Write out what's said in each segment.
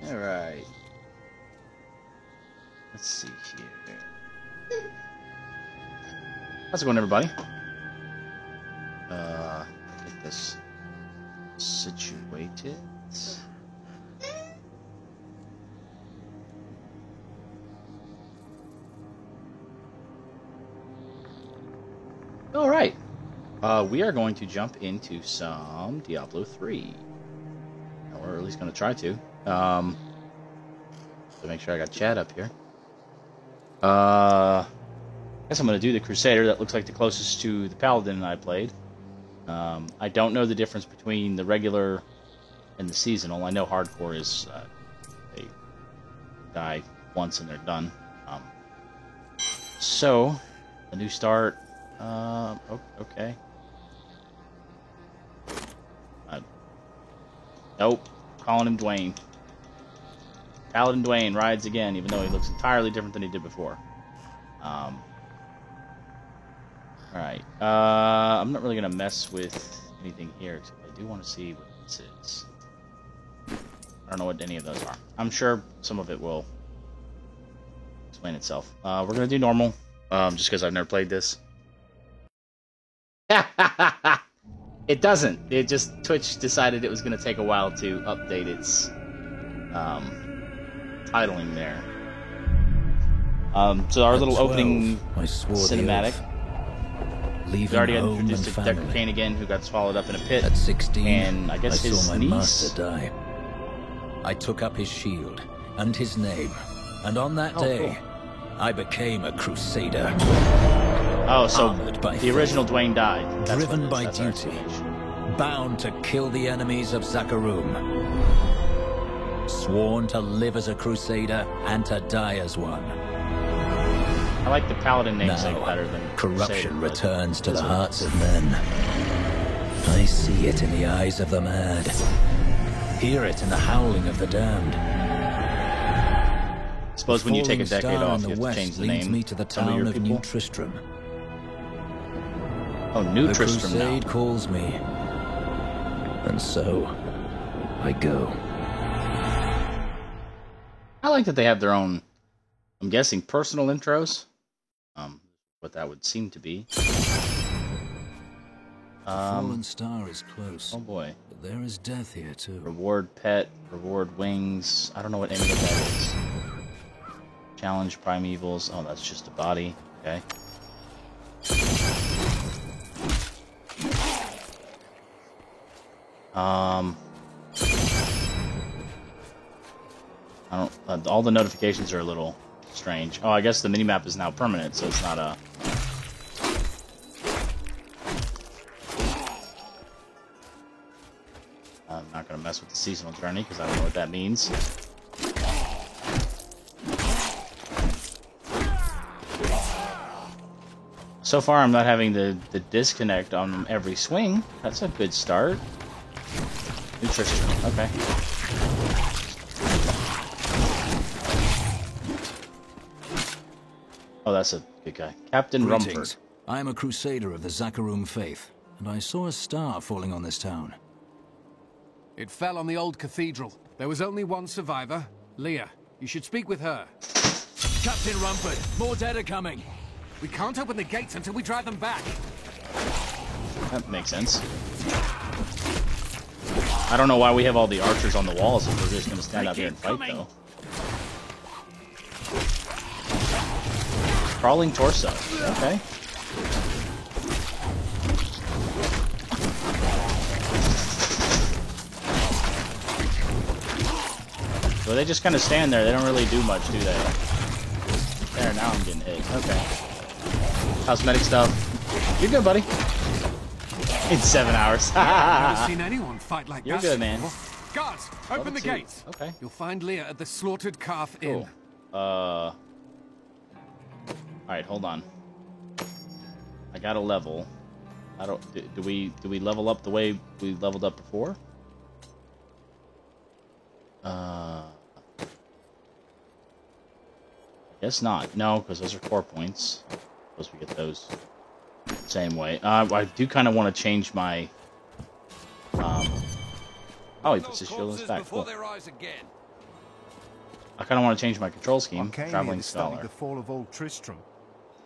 Alright. Let's see here. How's it going, everybody? Get this situated. Alright. We are going to jump into some Diablo 3. Or at least going to try to. To make sure I got chat up here. I guess I'm going to do the Crusader. That looks like the closest to the Paladin I played. I don't know the difference between the regular and the seasonal. I know hardcore is they die once and they're done. So, a new start. Okay. Nope. Calling him Dwayne. Paladin Dwayne rides again, even though he looks entirely different than he did before. Alright. I'm not really going to mess with anything here, except I do want to see what this is. I don't know what any of those are. I'm sure some of it will explain itself. We're going to do normal, just because I've never played this. It doesn't. It just, Twitch decided it was going to take a while to update its titling there. So our little opening cinematic. We already had introduced to Deckard Cain again, who got swallowed up in a pit. At 16, and I guess his saw my niece master die. I took up his shield and his name, and on that day, cool. I became a crusader. Oh, so by the original Dwayne died. That's driven by duty, bound to kill the enemies of Zakarum, sworn to live as a crusader and to die as one. I like the Paladin namesake better than corruption returns to the hearts of men. I see it in the eyes of the mad, hear it in the howling of the damned. Suppose when you take a decade off, you have to change the name. Me to the town of New Tristram. Oh, New Tristram now. The crusade calls me, and so I go. I like that they have their own, I'm guessing, personal intros. What that would seem to be. Fallen star is close. Oh boy. But there is death here too. Reward pet, reward wings. I don't know what any of that is. Challenge primevals. Oh, that's just a body. Okay. I don't. All the notifications are a little strange. Oh, I guess the minimap is now permanent, so it's not a. I'm not going to mess with the seasonal journey because I don't know what that means. So far, I'm not having the disconnect on every swing. That's a good start. New Tristram. Okay. Oh, that's a good guy. Captain Rumford. I am a crusader of the Zakarum faith, and I saw a star falling on this town. It fell on the old cathedral. There was only one survivor, Leah. You should speak with her. Captain Rumford, more dead are coming. We can't open the gates until we drive them back. That makes sense. I don't know why we have all the archers on the walls if we're just going to stand out here and fight, though. Crawling torso. Okay. So they just kind of stand there. They don't really do much, do they? There, now I'm getting hit. Okay. Cosmetic stuff. You're good, buddy. In 7 hours. I've never seen anyone fight like that. You're good, man. Guards, open the gates. Okay. You'll find Leah at the Slaughtered Calf Inn. Alright, hold on. I got a level. I don't. Do we level up the way we leveled up before? Guess not. No, because those are core points. Suppose we get those same way. I do kind of want to change my. Oh, he puts his shield in his back. Cool. I kind of want to change my control scheme. I came Traveling here to study Scholar. the fall of Old Tristram.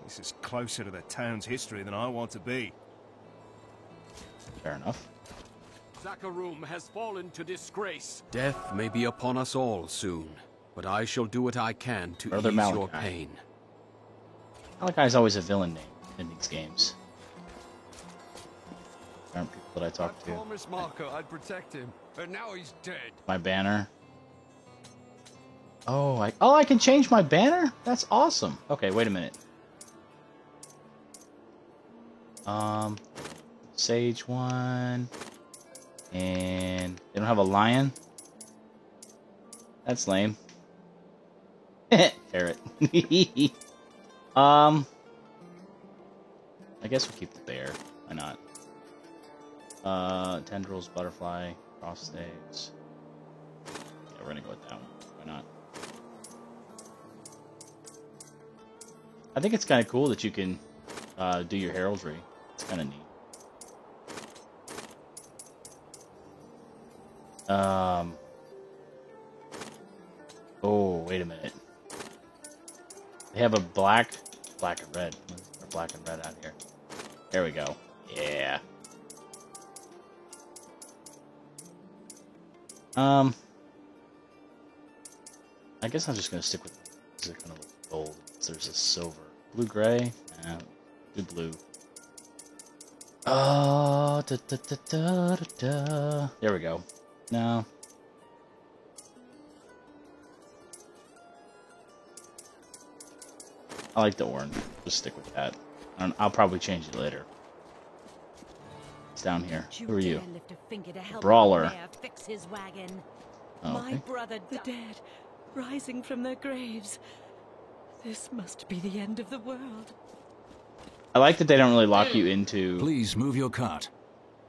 This is closer to the town's history than I want to be. Fair enough. Zakharum has fallen to disgrace. Death may be upon us all soon, but I shall do what I can to Brother ease Malachi. your pain. Malachi's always a villain name in these games. Aren't people that I talk to. promised Marco I'd protect him, and now he's dead. My banner. Oh, I can change my banner? That's awesome. Okay, wait a minute. Sage one. And they don't have a lion? That's lame. Parrot. I guess we'll keep the bear. Why not? Tendrils, butterfly, cross staves. Yeah, we're gonna go with that one. Why not? I think it's kind of cool that you can do your heraldry. It's kind of neat. Oh, wait a minute. They have a black and red. Or black and red out here. There we go. Yeah. I guess I'm just gonna stick with this. Kind of gold. So there's a silver, blue, gray. Do blue. Oh, there we go. No. I like the orange. Just stick with that. I'll probably change it later. It's down here. Who are you? Brawler. Fix his wagon. Oh, My okay. brother, the dead, rising from their graves. This must be the end of the world. I like that they don't really lock you into Please move your cart.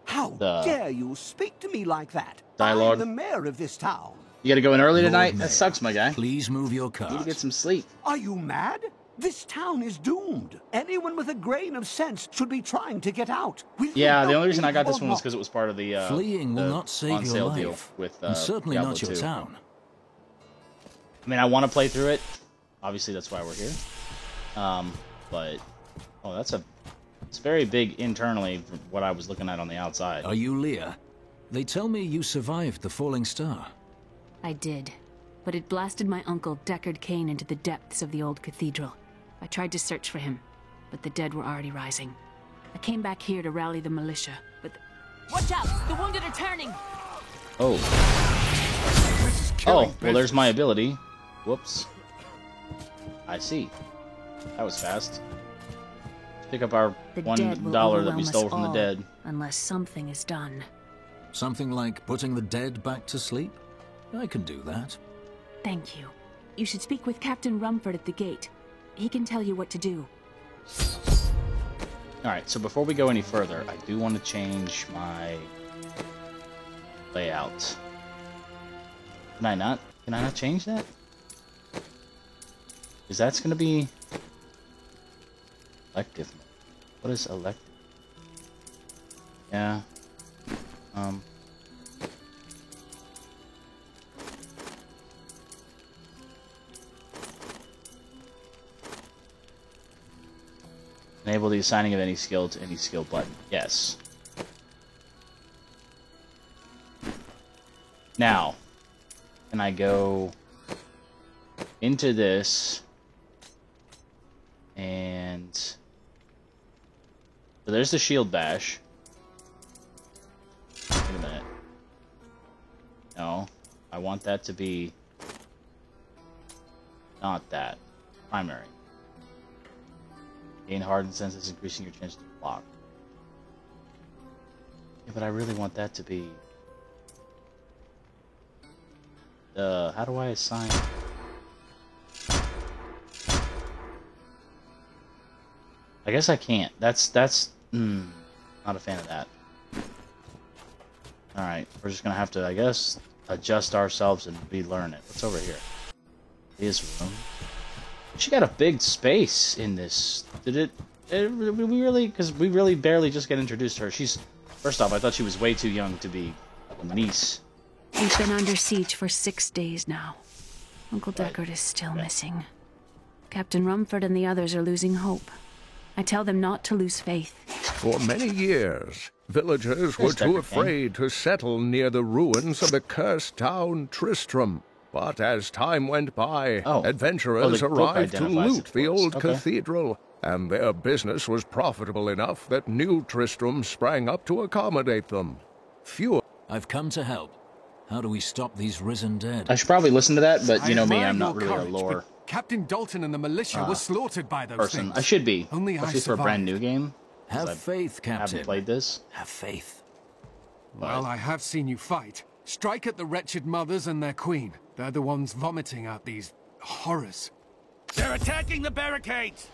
How The dare you speak to me like that? dialogue. I'm the mayor of this town. You gotta go in early Lord tonight? Mayor, That sucks, my guy. Please move your You need to cart. get some sleep. Are you mad? This town is doomed. Anyone with a grain of sense should be trying to get out. Will you Yeah, the help only reason me I got this or one was not? because it was part of the Fleeing will the not save on your sale life, deal with and certainly Diablo not your 2. town. I mean, I want to play through it. Obviously, that's why we're here. But oh, it's very big internally from what I was looking at on the outside. Are you Leah? They tell me you survived the falling star. I did, but it blasted my uncle Deckard Cain into the depths of the old cathedral. I tried to search for him, but the dead were already rising. I came back here to rally the militia, but Watch out! The wounded are turning! Oh. Oh, well, there's my ability. Whoops. I see. That was fast. Let's pick up our the dead will $1 that overwhelm we us stole from the all, dead. unless something is done. Something like putting the dead back to sleep? I can do that. Thank you. You should speak with Captain Rumford at the gate. He can tell you what to do. Alright, so before we go any further, I do want to change my layout. Can I not? Can I not change that? Because that's going to be elective. What is elective? Yeah. Enable the assigning of any skill to any skill button. Yes. Now, can I go into this and so there's the shield bash. Wait a minute. No, I want that to be not that. Primary. Gain hardened senses, increasing your chance to block. Yeah, but I really want that to be. How do I assign? I guess I can't. That's not a fan of that. Alright, we're just gonna have to, I guess, adjust ourselves and relearn it. What's over here? His room. She got a big space in this. We really, because we really barely just get introduced to her. She's, first off, I thought she was way too young to be a niece. We've been under siege for 6 days now. Uncle Deckard is still missing. Captain Rumford and the others are losing hope. I tell them not to lose faith. For many years, villagers were There's too Deckard afraid to settle near the ruins of the cursed town Tristram. But as time went by, adventurers the book arrived to identifies loot it the for us. old Okay. cathedral, and their business was profitable enough that new Tristram sprang up to accommodate them. Few. I've come to help. How do we stop these risen dead? I should probably listen to that, but you know me, admire I'm not your really a courage, lore but Captain Dalton and the militia were slaughtered by those person. things. I should be, Only I especially for a brand survived. new game. 'cause Have faith, I haven't Captain. played this. Have faith. Well, I have seen you fight. Strike at the wretched mothers and their queen. They're the ones vomiting out these horrors. They're attacking the barricades!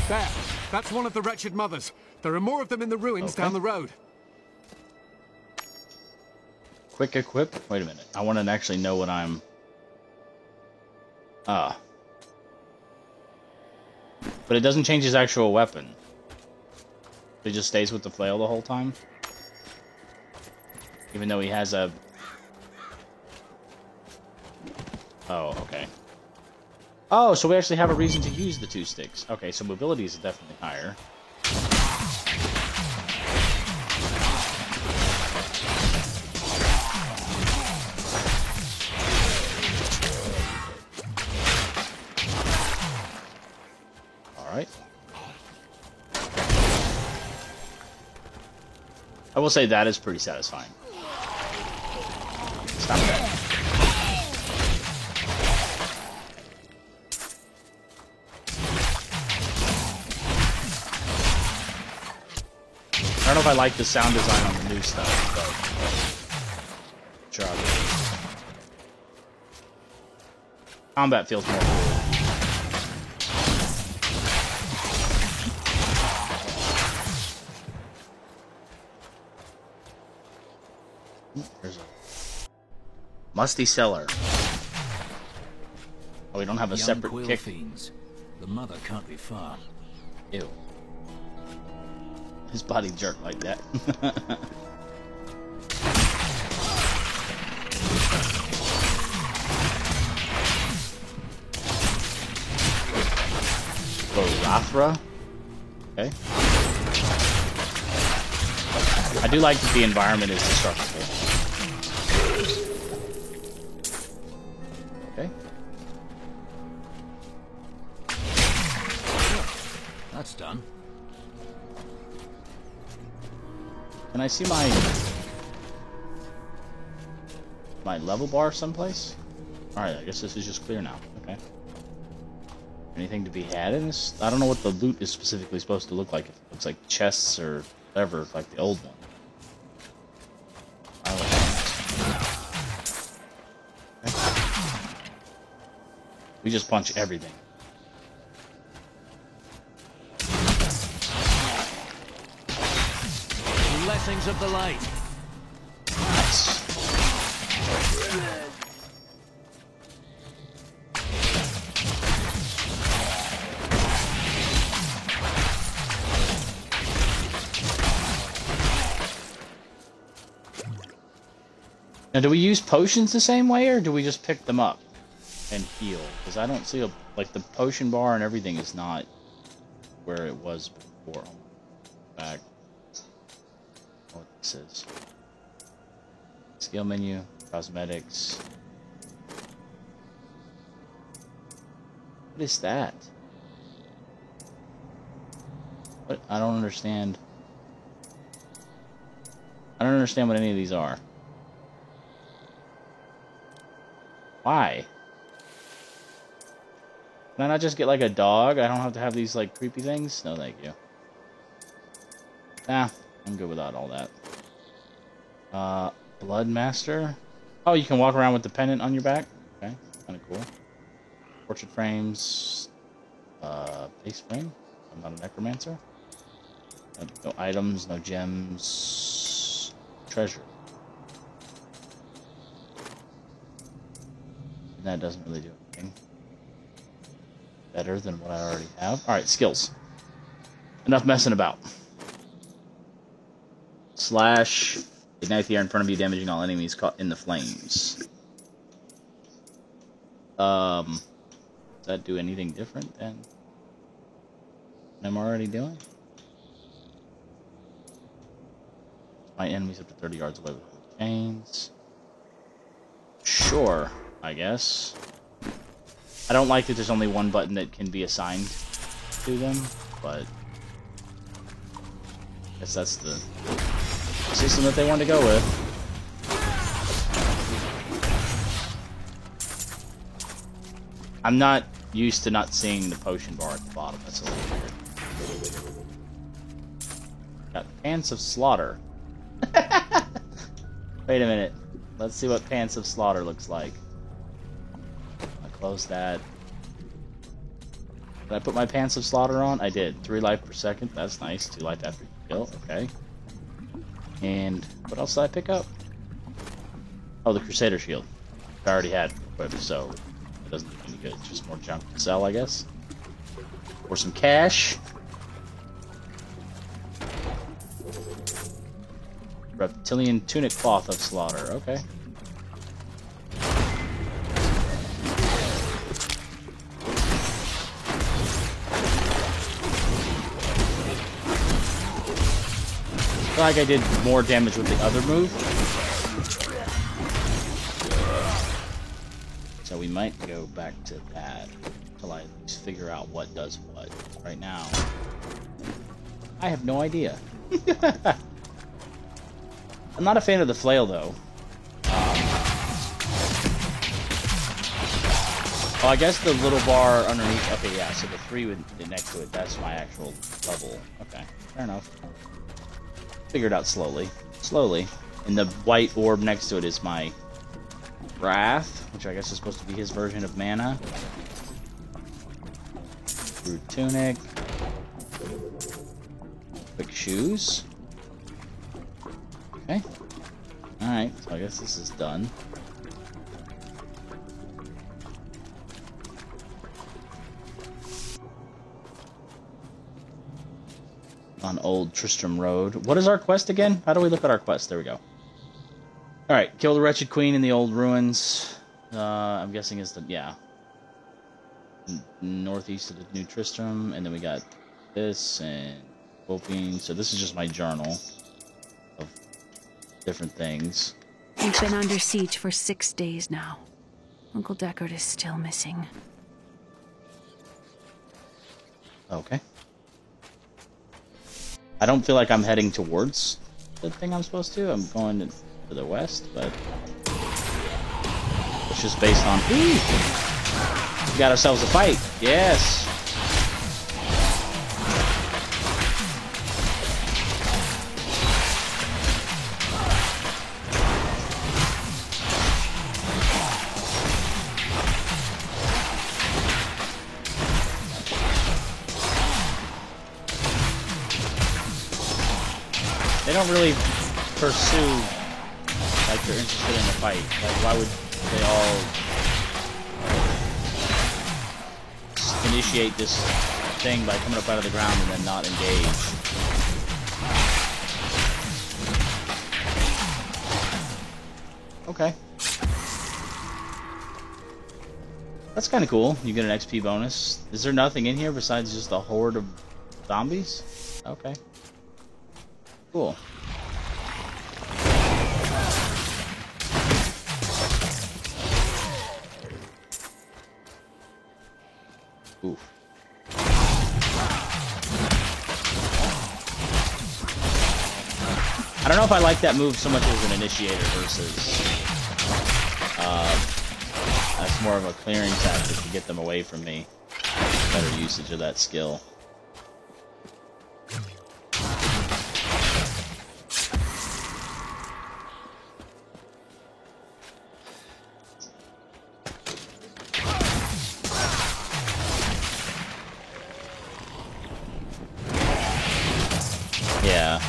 There! That's one of the wretched mothers. There are more of them in the ruins down the road. Quick equip? Wait a minute. I want to actually know what I'm... But it doesn't change his actual weapon. It just stays with the flail the whole time? Even though he has a... Oh, okay. Oh, so we actually have a reason to use the two sticks. Okay, so mobility is definitely higher. Alright. I will say that is pretty satisfying. Stop that. I don't know if I like the sound design on the new stuff, but sure I'll do it. Combat feels more cool. There's a musty cellar. Oh, we don't have a Young separate quill kick. fiends. The mother can't be far. Ew. His body jerked like that. Rathra. Okay. I do like that the environment is destructible. Okay. That's done. Can I see my level bar someplace? Alright, I guess this is just clear now. Okay. Anything to be had in this? I don't know what the loot is specifically supposed to look like. If it looks like chests or whatever, like the old one. Okay. We just punch everything. Blessings of the light. Nice. Now, do we use potions the same way, or do we just pick them up and heal? Because I don't see like the potion bar and everything is not where it was before. Back. What this is? Skill menu, cosmetics. What is that? What? I don't understand. I don't understand what any of these are. Why? Can I not just get like a dog? I don't have to have these like creepy things? No, thank you. Nah, I'm good without all that. Blood Master. Oh, you can walk around with the pendant on your back? Okay, kind of cool. Portrait frames. Base frame. I'm not a necromancer. No items, no gems. Treasure. That doesn't really do anything better than what I already have. Alright, skills. Enough messing about. Slash. Ignite the air in front of you, damaging all enemies caught in the flames. Does that do anything different than what I'm already doing? My enemies up to 30 yards away with chains. Sure, I guess. I don't like that there's only one button that can be assigned to them, but I guess that's the system that they want to go with. I'm not used to not seeing the potion bar at the bottom. That's a little weird. Got Pants of Slaughter. Wait a minute. Let's see what Pants of Slaughter looks like. I close that. Did I put my Pants of Slaughter on? I did. 3 life per second. That's nice. 2 life after kill. Okay. And what else did I pick up? Oh, the Crusader Shield. I already had equipped, so it doesn't do any good. It's just more junk to sell, I guess. Or some cash. Reptilian Tunic Cloth of Slaughter. Okay. I feel like I did more damage with the other move. So we might go back to that until I figure out what does what. Right now, I have no idea. I'm not a fan of the flail, though. Oh, I guess the little bar underneath... Okay, yeah, so the 3 with next to it, that's my actual level. Okay, fair enough. Figured out slowly. Slowly. And the white orb next to it is my Wrath, which I guess is supposed to be his version of mana. Rude Tunic. Quick Shoes. Okay. Alright, so I guess this is done. On Old Tristram Road. What is our quest again? How do we look at our quest? There we go. Alright, kill the wretched queen in the old ruins. I'm guessing is the... yeah. Northeast of the New Tristram. And then we got this and... Wolfine. So this is just my journal. Of different things. We've been under siege for 6 days now. Uncle Deckard is still missing. Okay. I don't feel like I'm heading towards the thing I'm supposed to. I'm going to the west, but it's just based on... Ooh! We got ourselves a fight. Yes! They don't really pursue, like, they're interested in the fight. Like, why would they all initiate this thing by coming up out of the ground and then not engage? Okay. That's kind of cool. You get an XP bonus. Is there nothing in here besides just a horde of zombies? Okay. Cool. Oof. I don't know if I like that move so much as an initiator versus that's more of a clearing tactic to get them away from me. Better usage of that skill. Yeah.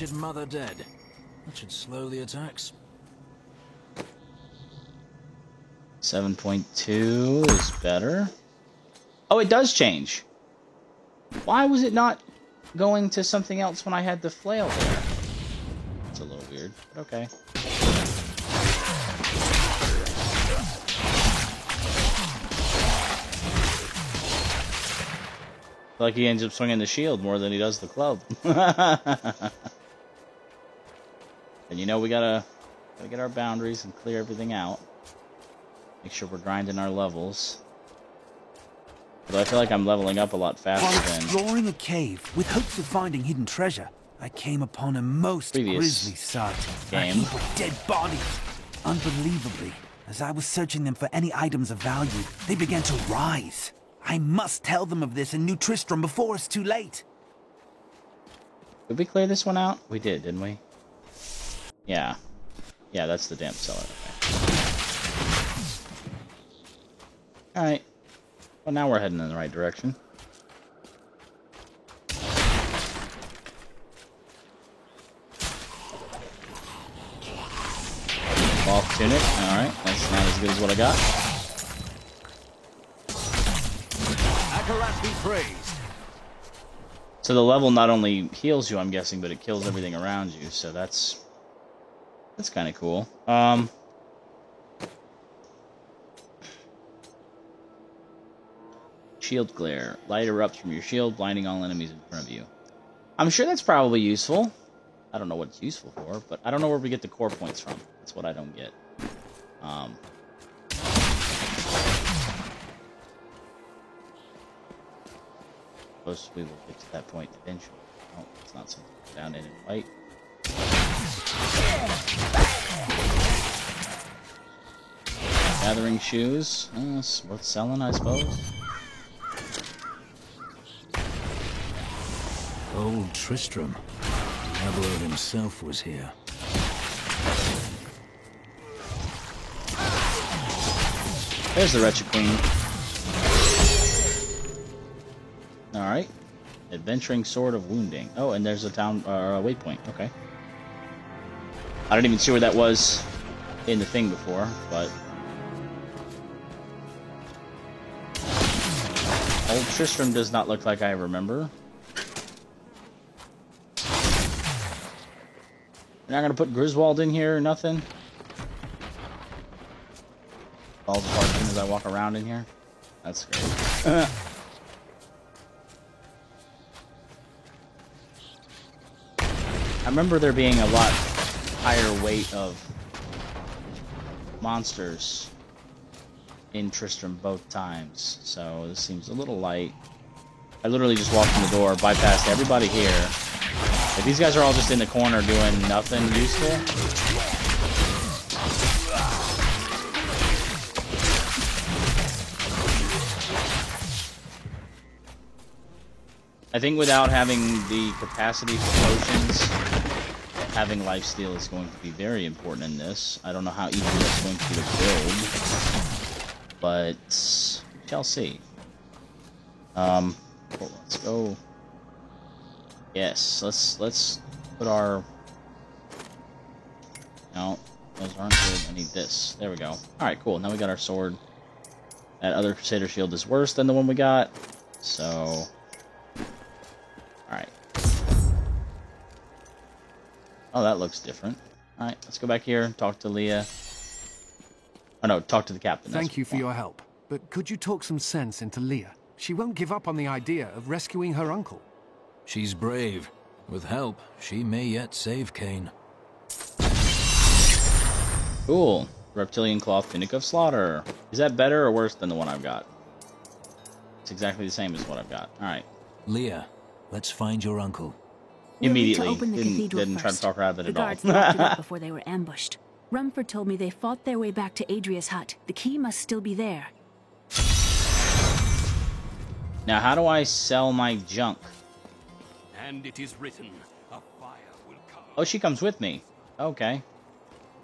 wretched mother dead. That should slow the attacks. 7.2 is better. Oh, it does change. Why was it not going to something else when I had the flail there? It's a little weird, but okay. Like he ends up swinging the shield more than he does the club. And you know we gotta get our boundaries and clear everything out. Make sure we're grinding our levels. But I feel like I'm leveling up a lot faster While than exploring a cave with hopes of finding hidden treasure, I came upon a most grisly sight. A heap of dead bodies. Unbelievably, as I was searching them for any items of value, they began to rise. I must tell them of this in New Tristram before it's too late. Did we clear this one out? We did, didn't we? Yeah. Yeah, that's the damp cellar. Okay. Alright. Well, now we're heading in the right direction. Cloth tunic. Alright, that's not as good as what I got. Akarat be praised. So the level not only heals you, I'm guessing, but it kills everything around you, so that's kind of cool. Shield glare. Light erupts from your shield, blinding all enemies in front of you. I'm sure that's probably useful. I don't know what it's useful for, but I don't know where we get the core points from. That's what I don't get. Suppose we will get to that point eventually. Oh, it's not something to go down in and fight. Gathering shoes. It's worth selling, I suppose. Old Tristram. Diablo himself was here. There's the Wretched Queen. Alright. Adventuring Sword of Wounding. Oh, and there's a town, waypoint. Okay. I didn't even see where that was in the thing before, but... Old Tristram does not look like I remember. You're not gonna put Griswold in here or nothing? Falls apart as soon as I walk around in here. That's great. I remember there being a lot higher weight of monsters in Tristram both times, so this seems a little light. I literally just walked in the door, bypassed everybody here. If these guys are all just in the corner doing nothing useful. I think without having the capacity for potions, having lifesteal is going to be very important in this. I don't know how easy that's going to be to build, but we shall see. Let's go. Yes, let's put our... No, those aren't good. I need this. There we go. Alright, cool. Now we got our sword. That other Crusader shield is worse than the one we got. So... Alright. Oh, that looks different. Alright, let's go back here and talk to Leah. Oh no, talk to the captain. Thank you for your help. But could you talk some sense into Leah? She won't give up on the idea of rescuing her uncle. She's brave. With help, she may yet save Kane. Cool. Reptilian Cloth Tunic of Slaughter. Is that better or worse than the one I've got? It's exactly the same as what I've got. Alright. Leah, let's find your uncle. Immediately. Didn't try to talk her out of it at all. The guards locked it up before they were ambushed. Rumford told me they fought their way back to Adria's hut. The key must still be there. Now, how do I sell my junk? And it is written, a fire will come. Oh, she comes with me. Okay.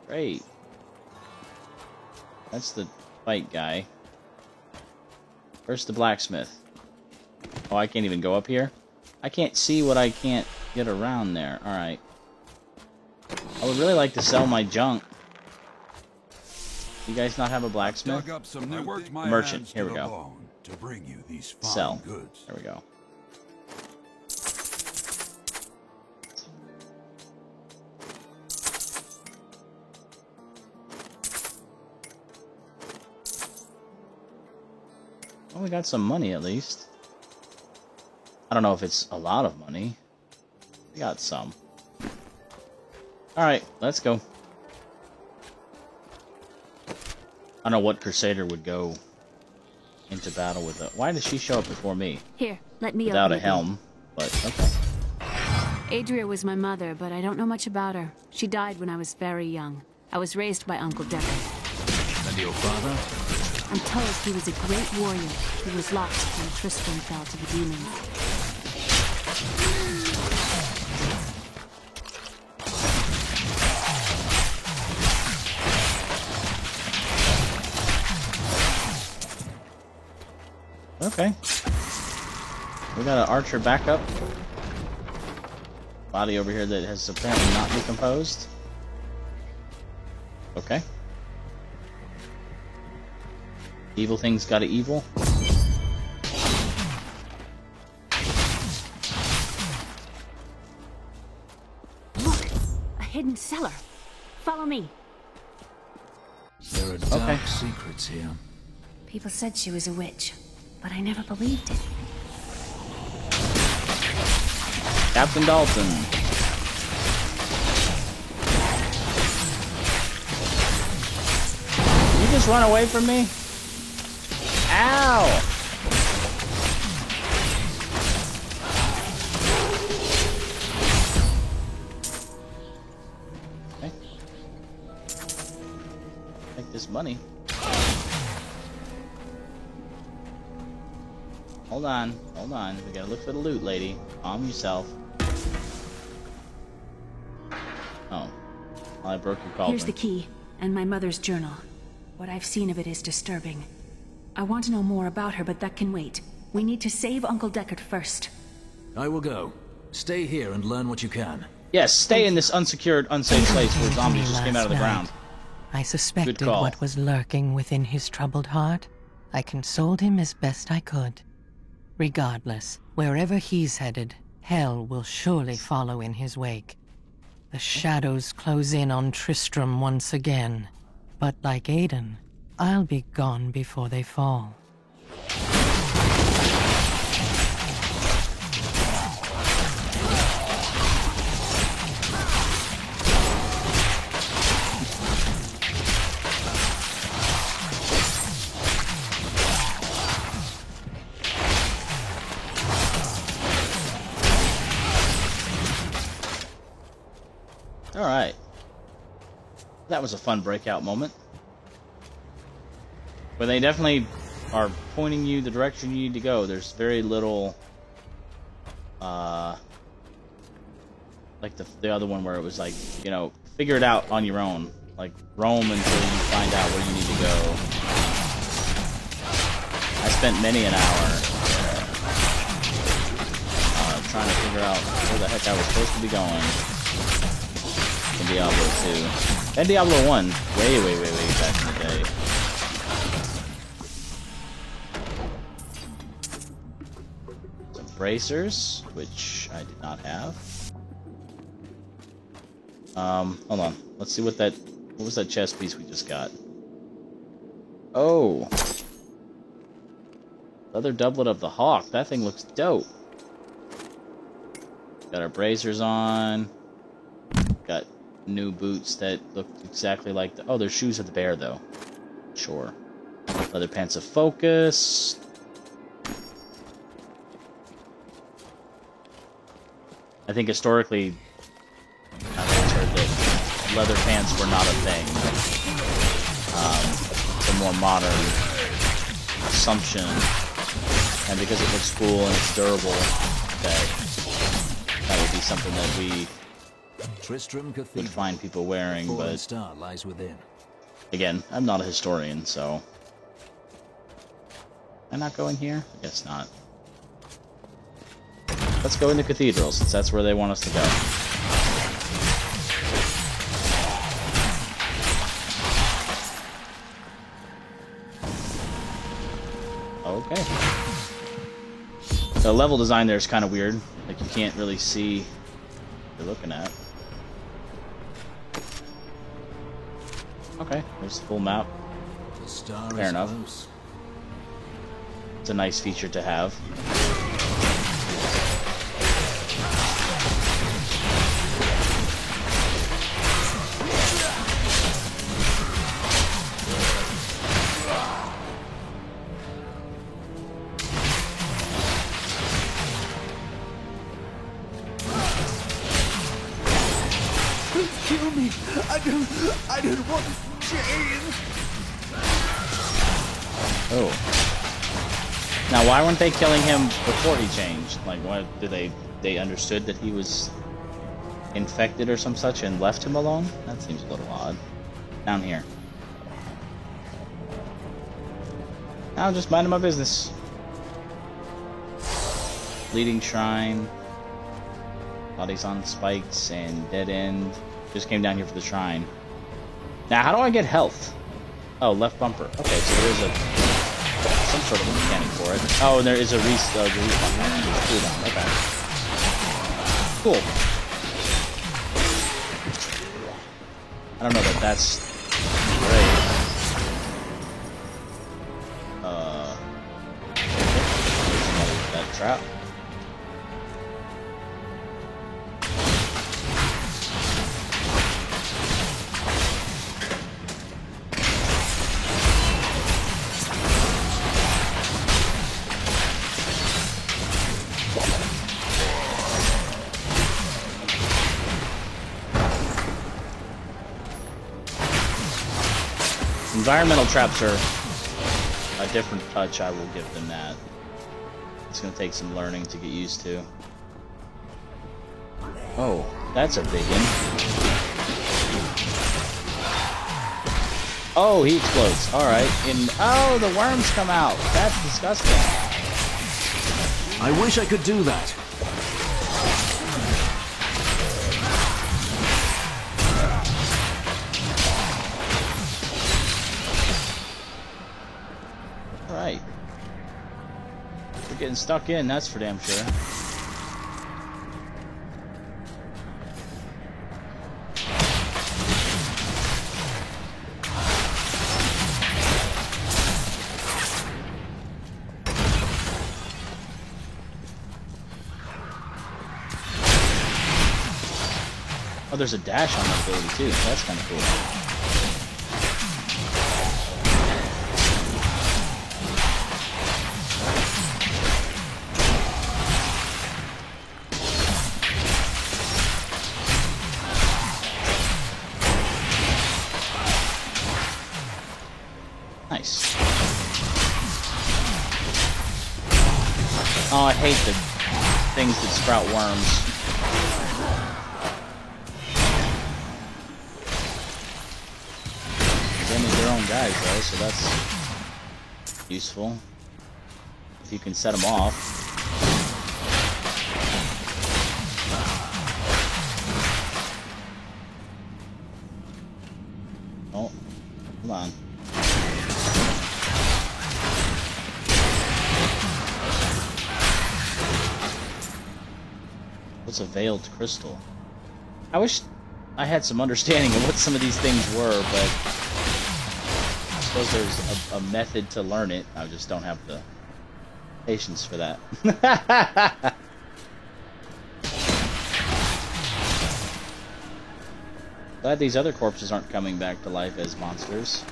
Great. That's the fight guy. Where's the blacksmith? Oh, I can't even go up here? I can't see what I can't get around there. Alright. I would really like to sell my junk. You guys not have a blacksmith? Merchant. Here we go. To bring you these fine Sell. goods. There we go. Well, we got some money at least. I don't know if it's a lot of money. We got some. Alright, let's go. I don't know what Crusader would go into battle with it. Why did she show up before me? Here, let me without open a helm, but okay. Adria was my mother, but I don't know much about her. She died when I was very young. I was raised by Uncle Deckard. And your father? I'm told he was a great warrior who was lost when Tristram fell to the demons. Okay. We got an archer backup. Body over here that has apparently not decomposed. Okay. Evil things got evil. Look! A hidden cellar. Follow me. There are dark secrets here. People said she was a witch, but I never believed it. Captain Dalton. You just run away from me? Ow! Okay. Take this money. Hold on, hold on. We gotta look for the loot, lady. Calm yourself. Oh. Well, I broke your cauldron. Here's the key, and my mother's journal. What I've seen of it is disturbing. I want to know more about her, but that can wait. We need to save Uncle Deckard first. I will go. Stay here and learn what you can. Yes, stay in this unsecured, unsafe place where zombies just came out of the ground. I suspected what was lurking within his troubled heart. I consoled him as best I could. Regardless, wherever he's headed, hell will surely follow in his wake. The shadows close in on Tristram once again. But like Aiden, I'll be gone before they fall. Alright. That was a fun breakout moment. But they definitely are pointing you the direction you need to go. There's very little... like the other one where it was like, you know, figure it out on your own. Like, roam until you find out where you need to go. I spent many an hour trying to figure out where the heck I was supposed to be going. In Diablo 2. And Diablo 1. Way back in the day. Some bracers, which I did not have. Hold on. Let's see what was that chest piece we just got? Oh. Leather doublet of the Hawk. That thing looks dope. Got our bracers on. Got new boots that look exactly like the... Oh, there's shoes of the bear, though. Sure. Leather pants of focus. I think historically, I've always heard that leather pants were not a thing. It's a more modern assumption. And because it looks cool and it's durable, that would be something that we... Tristram would find people wearing, but star lies within. Again, I'm not a historian, so am I not going here? I guess not. Let's go into Cathedral, since that's where they want us to go. The level design there is kind of weird. Like, you can't really see what you're looking at. Okay, there's the full map. Fair enough. It's a nice feature to have. Kill me! I don't want to change! Oh. Now, why weren't they killing him before he changed? Like, what, did they understood that he was infected or some such and left him alone? That seems a little odd. Down here. Now, just minding my business. Bleeding Shrine. Bodies on spikes and dead end. Just came down here for the shrine. Now, how do I get health? Oh, left bumper. Okay, so there is some sort of a mechanic for it. Oh, and there is a respawn. Cooldown. Okay. Cool. I don't know that that's great. That trap. Environmental traps are a different touch, I will give them that. It's going to take some learning to get used to. Oh, that's a big one. Oh, he explodes. Alright. And oh, the worms come out. That's disgusting. I wish I could do that. Alright. We're getting stuck in, that's for damn sure. Oh, there's a dash on that ability too. That's kind of cool. Nice. Oh, I hate the things that sprout worms. Guys though, so that's useful if you can set them off. Oh, come on. What's a veiled crystal? I wish I had some understanding of what some of these things were, but I suppose there's a method to learn it. I just don't have the patience for that. Glad these other corpses aren't coming back to life as monsters.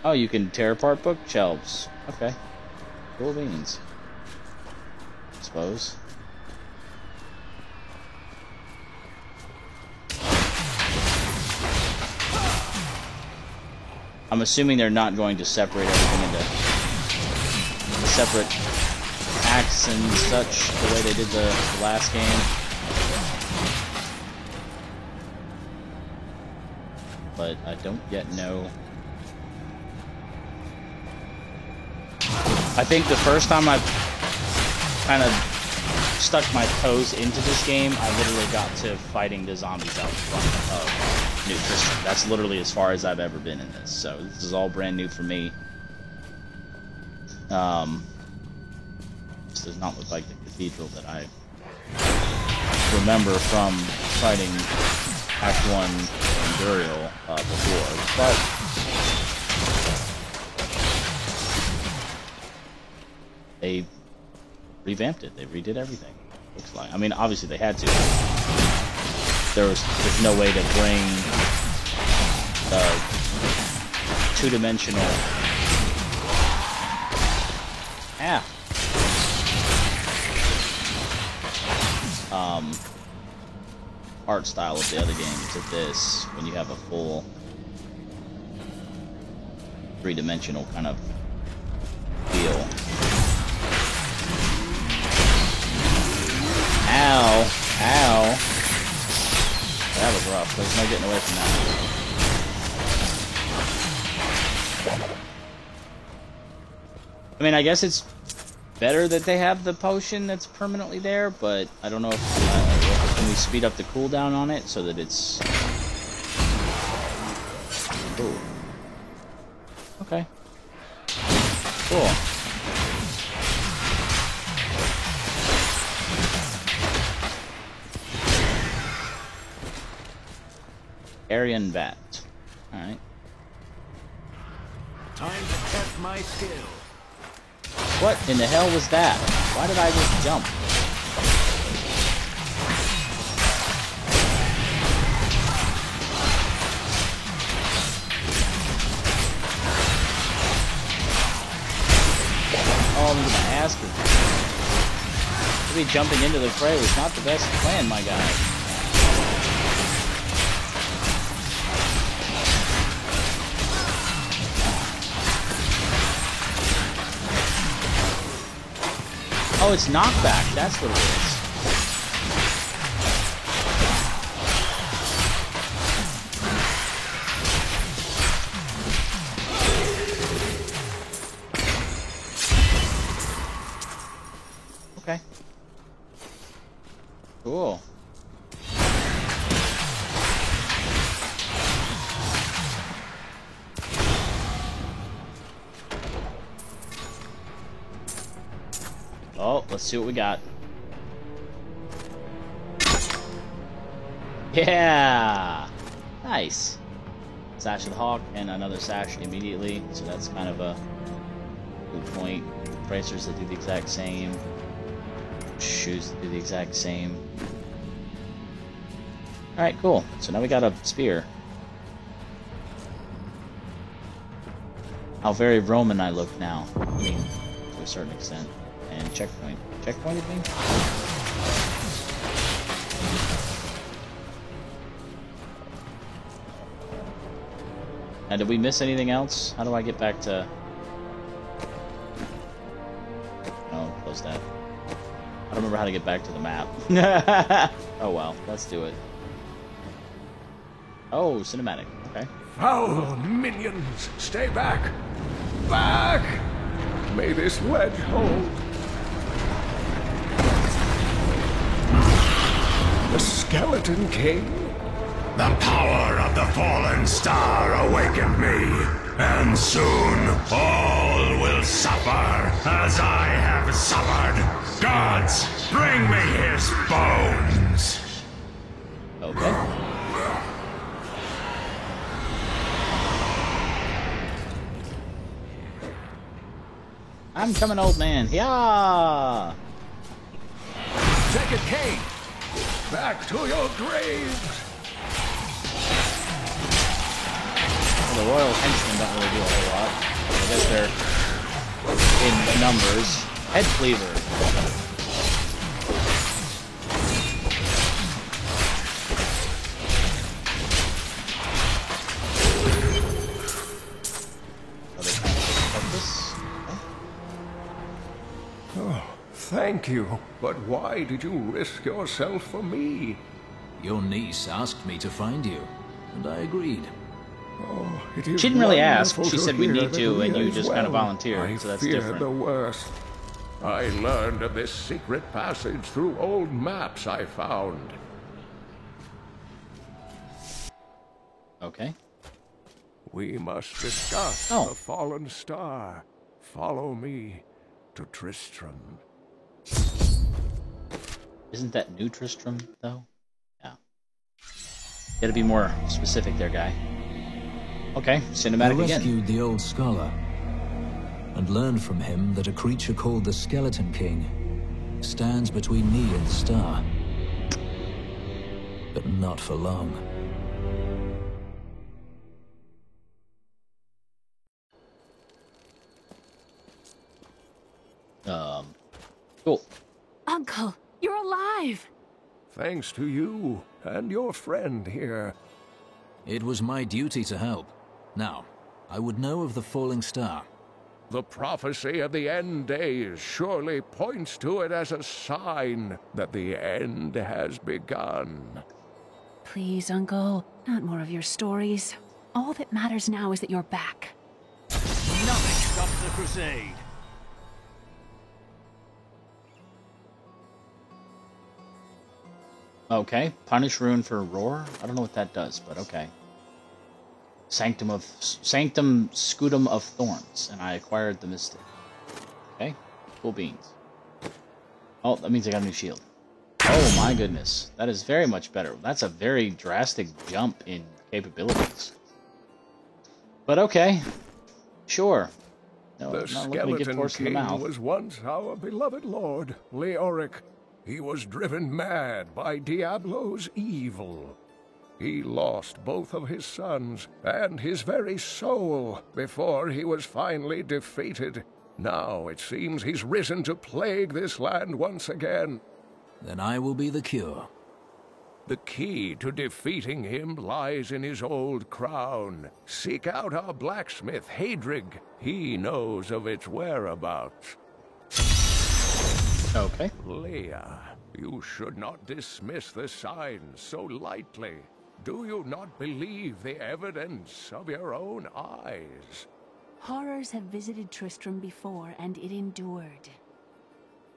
Oh, you can tear apart bookshelves. Okay. Cool beans. I suppose. I'm assuming they're not going to separate everything into separate acts and such, the way they did the last game. But I don't yet know. I think the first time I kind of stuck my toes into this game, I literally got to fighting the zombies out front of New Tristram. That's literally as far as I've ever been in this, so this is all brand new for me. So this does not look like the cathedral that I remember from fighting Act 1 and Burial before, but they revamped it. They redid everything. Looks like. I mean, obviously they had to. There's no way to bring the two-dimensional art style of the other game to this when you have a full three-dimensional kind of feel. Ow! Ow! That was rough. There's no getting away from that. I mean, I guess it's better that they have the potion that's permanently there, but I don't know if can we speed up the cooldown on it so that it's... Ooh. Okay. Cool. Aryan Bat. Alright. Time to test my skill. What in the hell was that? Why did I just jump? Oh, I'm gonna ask her. Maybe jumping into the fray was not the best plan, my guy. Oh, it's knockback. That's what it is. Okay. Cool. Oh, let's see what we got. Yeah! Nice. Sash of the Hawk and another sash immediately, so that's kind of a good point. Bracers that do the exact same. Shoes that do the exact same. Alright, cool. So now we got a spear. How very Roman I look now. I mean, to a certain extent. And checkpoint. Checkpointed me? Now, did we miss anything else? How do I get back to... No, close that. I don't remember how to get back to the map. Oh well, let's do it. Oh, cinematic. Okay. Foul minions! Stay back! Back! May this wedge hold. The Skeleton King? The power of the fallen star awakened me, and soon all will suffer as I have suffered. Gods, bring me his bones! Okay. I'm coming, old man. Yeah! Take it, Kane! Back to your graves! Well, the Royal Henchmen don't really do a whole lot. I guess they're in numbers. Head Cleaver. Oh, thank you. But why did you risk yourself for me? Your niece asked me to find you, and I agreed. Oh, it is she didn't really ask. wonderful She said we need to, and you just well. kind of volunteered, so that's I fear different. the worst. I learned of this secret passage through old maps I found. Okay. We must discuss the fallen star. Follow me to Tristram. Isn't that New Tristram, though? Yeah. Gotta be more specific there, guy. Okay, cinematic I again. rescued the old scholar and learned from him that a creature called the Skeleton King stands between me and the star. But not for long. Cool. Uncle, you're alive! Thanks to you and your friend here. It was my duty to help. Now, I would know of the falling star. The prophecy of the end days surely points to it as a sign that the end has begun. Please, Uncle, not more of your stories. All that matters now is that you're back. Nothing stops the crusade. Okay, punish rune for roar. I don't know what that does, but okay. Sanctum Scutum of Thorns, and I acquired the Mystic. Okay, cool beans. Oh, that means I got a new shield. Oh my goodness, that is very much better. That's a very drastic jump in capabilities. But okay, sure. No, the Skeleton King was once our beloved lord, Leoric. He was driven mad by Diablo's evil. He lost both of his sons and his very soul before he was finally defeated. Now it seems he's risen to plague this land once again. Then I will be the cure. The key to defeating him lies in his old crown. Seek out our blacksmith, Hadrig. He knows of its whereabouts. Okay. Leah, you should not dismiss the signs so lightly. Do you not believe the evidence of your own eyes? Horrors have visited Tristram before, and it endured.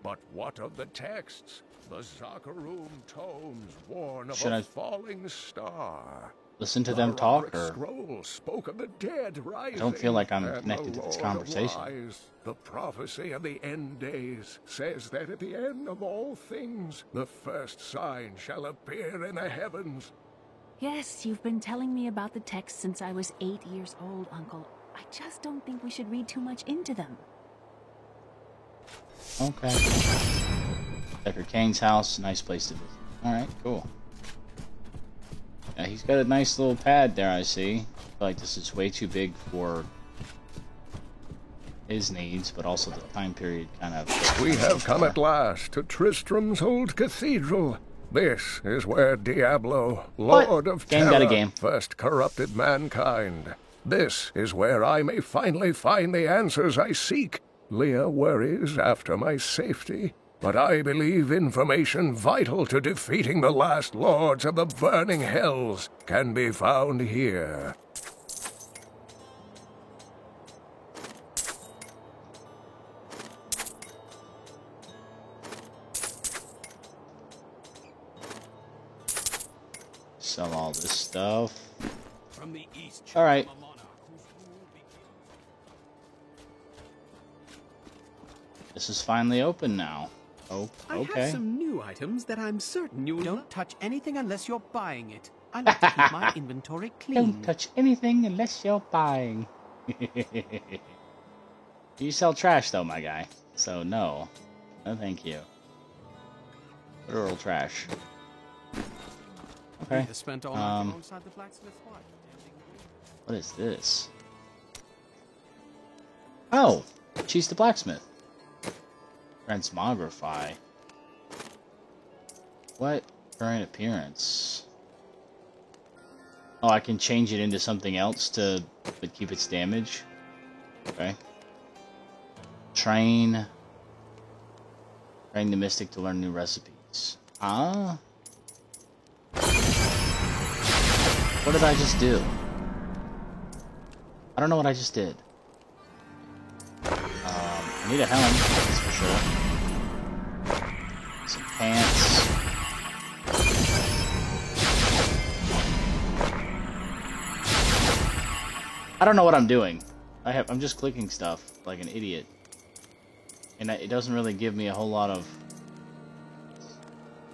But what of the texts? The Zakarum tomes warn of Should a I falling star. listen to them talk, or Scroll spoke of the dead rising. I don't feel like I'm connected to this conversation. The prophecy of the end days says that at the end of all things, the first sign shall appear in the heavens. Yes, you've been telling me about the texts since I was 8 years old, Uncle. I just don't think we should read too much into them. Okay. Deckard Cain's house, nice place to visit. Alright, cool. Yeah, he's got a nice little pad there, I see. I feel like this is way too big for his needs, but also the time period kind of... We have come at last to Tristram's old cathedral. This is where Diablo, Lord of Terror, first corrupted mankind. This is where I may finally find the answers I seek. Leah worries after my safety, but I believe information vital to defeating the last lords of the burning hells can be found here. Sell all this stuff. From the east. All right. This is finally open now. Oh, okay. I have some new items that I'm certain you don't touch anything unless you're buying it. I like to keep my inventory clean. Don't touch anything unless you're buying. You sell trash though, my guy. So no. No thank you. Literal trash. Okay. What is this? Oh! She's the blacksmith. Transmogrify. What? Current appearance. Oh, I can change it into something else to but keep its damage. Okay. Train the mystic to learn new recipes. Ah. What did I just do? I don't know what I just did. I need a helm, that's for sure. Some pants. I don't know what I'm doing. I'm just clicking stuff like an idiot. And it doesn't really give me a whole lot of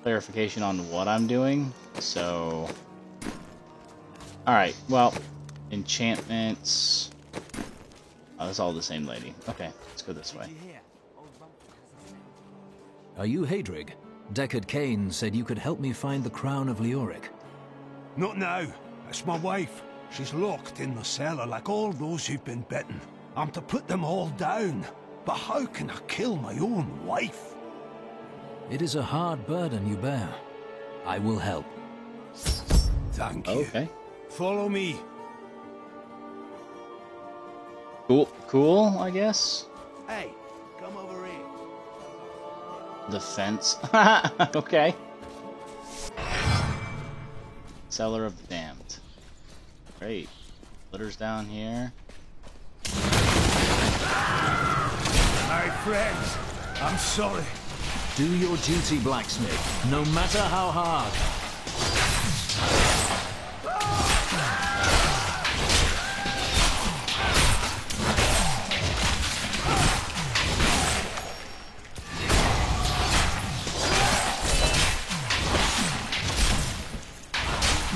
clarification on what I'm doing, so... Alright, well, enchantments... Oh, that's all the same lady. Okay, let's go this way. Are you Heydrig? Deckard Cain said you could help me find the crown of Leoric. Not now. It's my wife. She's locked in the cellar like all those who've been bitten. I'm to put them all down. But how can I kill my own wife? It is a hard burden you bear. I will help. Thank you. Okay. Follow me. Cool, I guess. Hey, come over here. The fence. Okay. Cellar of the Damned. Great. Litter's down here. My friends, I'm sorry. Do your duty, blacksmith, no matter how hard.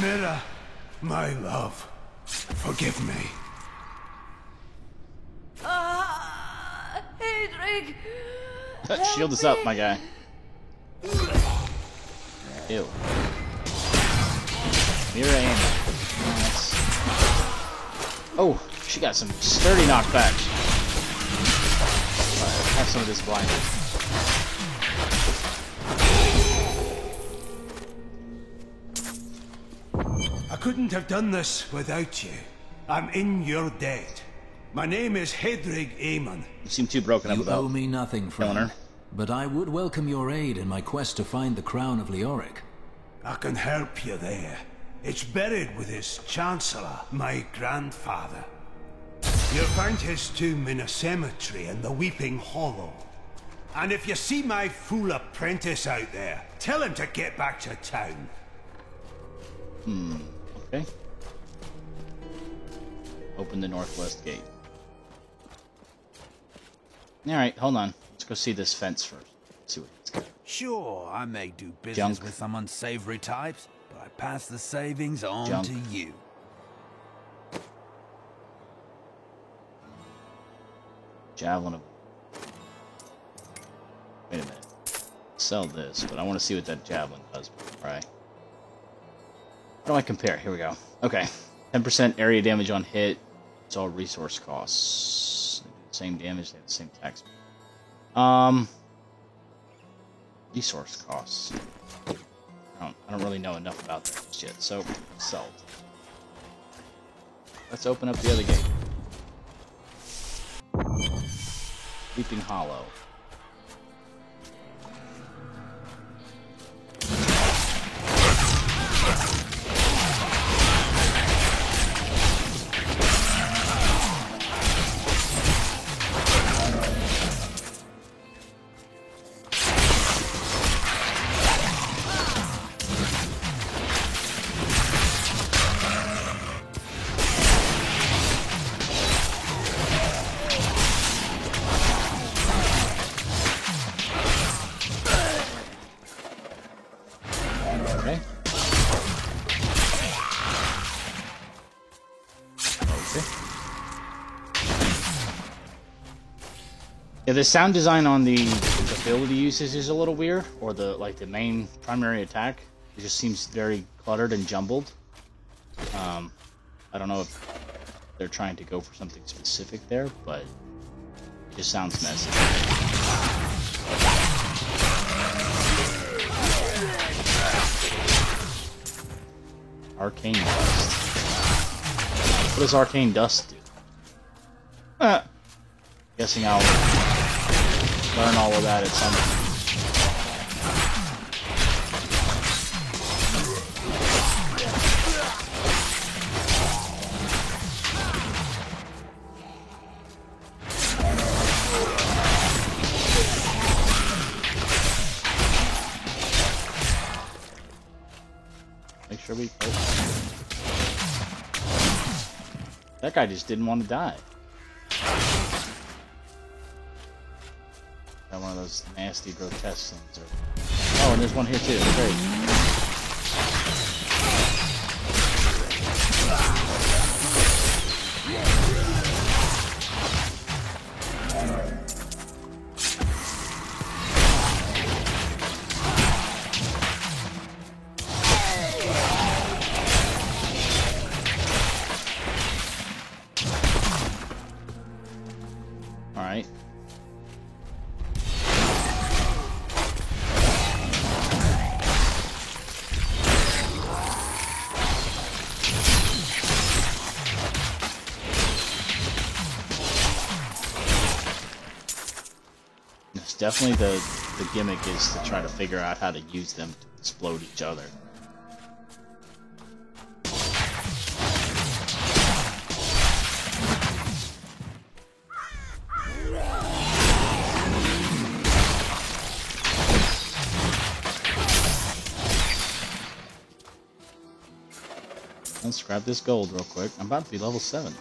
Mira, my love, forgive me. Heydrig! Shield us up, my guy. Ew. Mira aim. Nice. Oh, she got some sturdy knockbacks. Alright, have some of this blinded. I couldn't have done this without you. I'm in your debt. My name is Heydrig Aemon. You seem too broken up about You owe me nothing, friend. But I would welcome your aid in my quest to find the crown of Leoric. I can help you there. It's buried with his Chancellor, my grandfather. You'll find his tomb in a cemetery in the Weeping Hollow. And if you see my fool apprentice out there, tell him to get back to town. Okay. Open the northwest gate. Alright, hold on. Let's go see this fence first. See what it's got. Sure, I may do business with some unsavory types, but I pass the savings on to you. Javelin of... Wait a minute. Sell this, but I want to see what that javelin does before I... How do I compare? Here we go. Okay. 10% area damage on hit. It's all resource costs. Same damage, they have the same tax. Resource costs. I don't really know enough about that just yet, so sell. Let's open up the other gate. Weeping Hollow. Yeah, the sound design on the ability uses is a little weird, or the main primary attack. It just seems very cluttered and jumbled. I don't know if they're trying to go for something specific there, but it just sounds messy. Arcane Dust. What does Arcane Dust do? Guessing I'll learn all of that at some point. Make sure we... That guy just didn't want to die. Got one of those nasty, grotesque things. Oh, and there's one here too. Great. Alright. It's definitely the gimmick is to try to figure out how to use them to explode each other. Let's grab this gold real quick. I'm about to be level 7.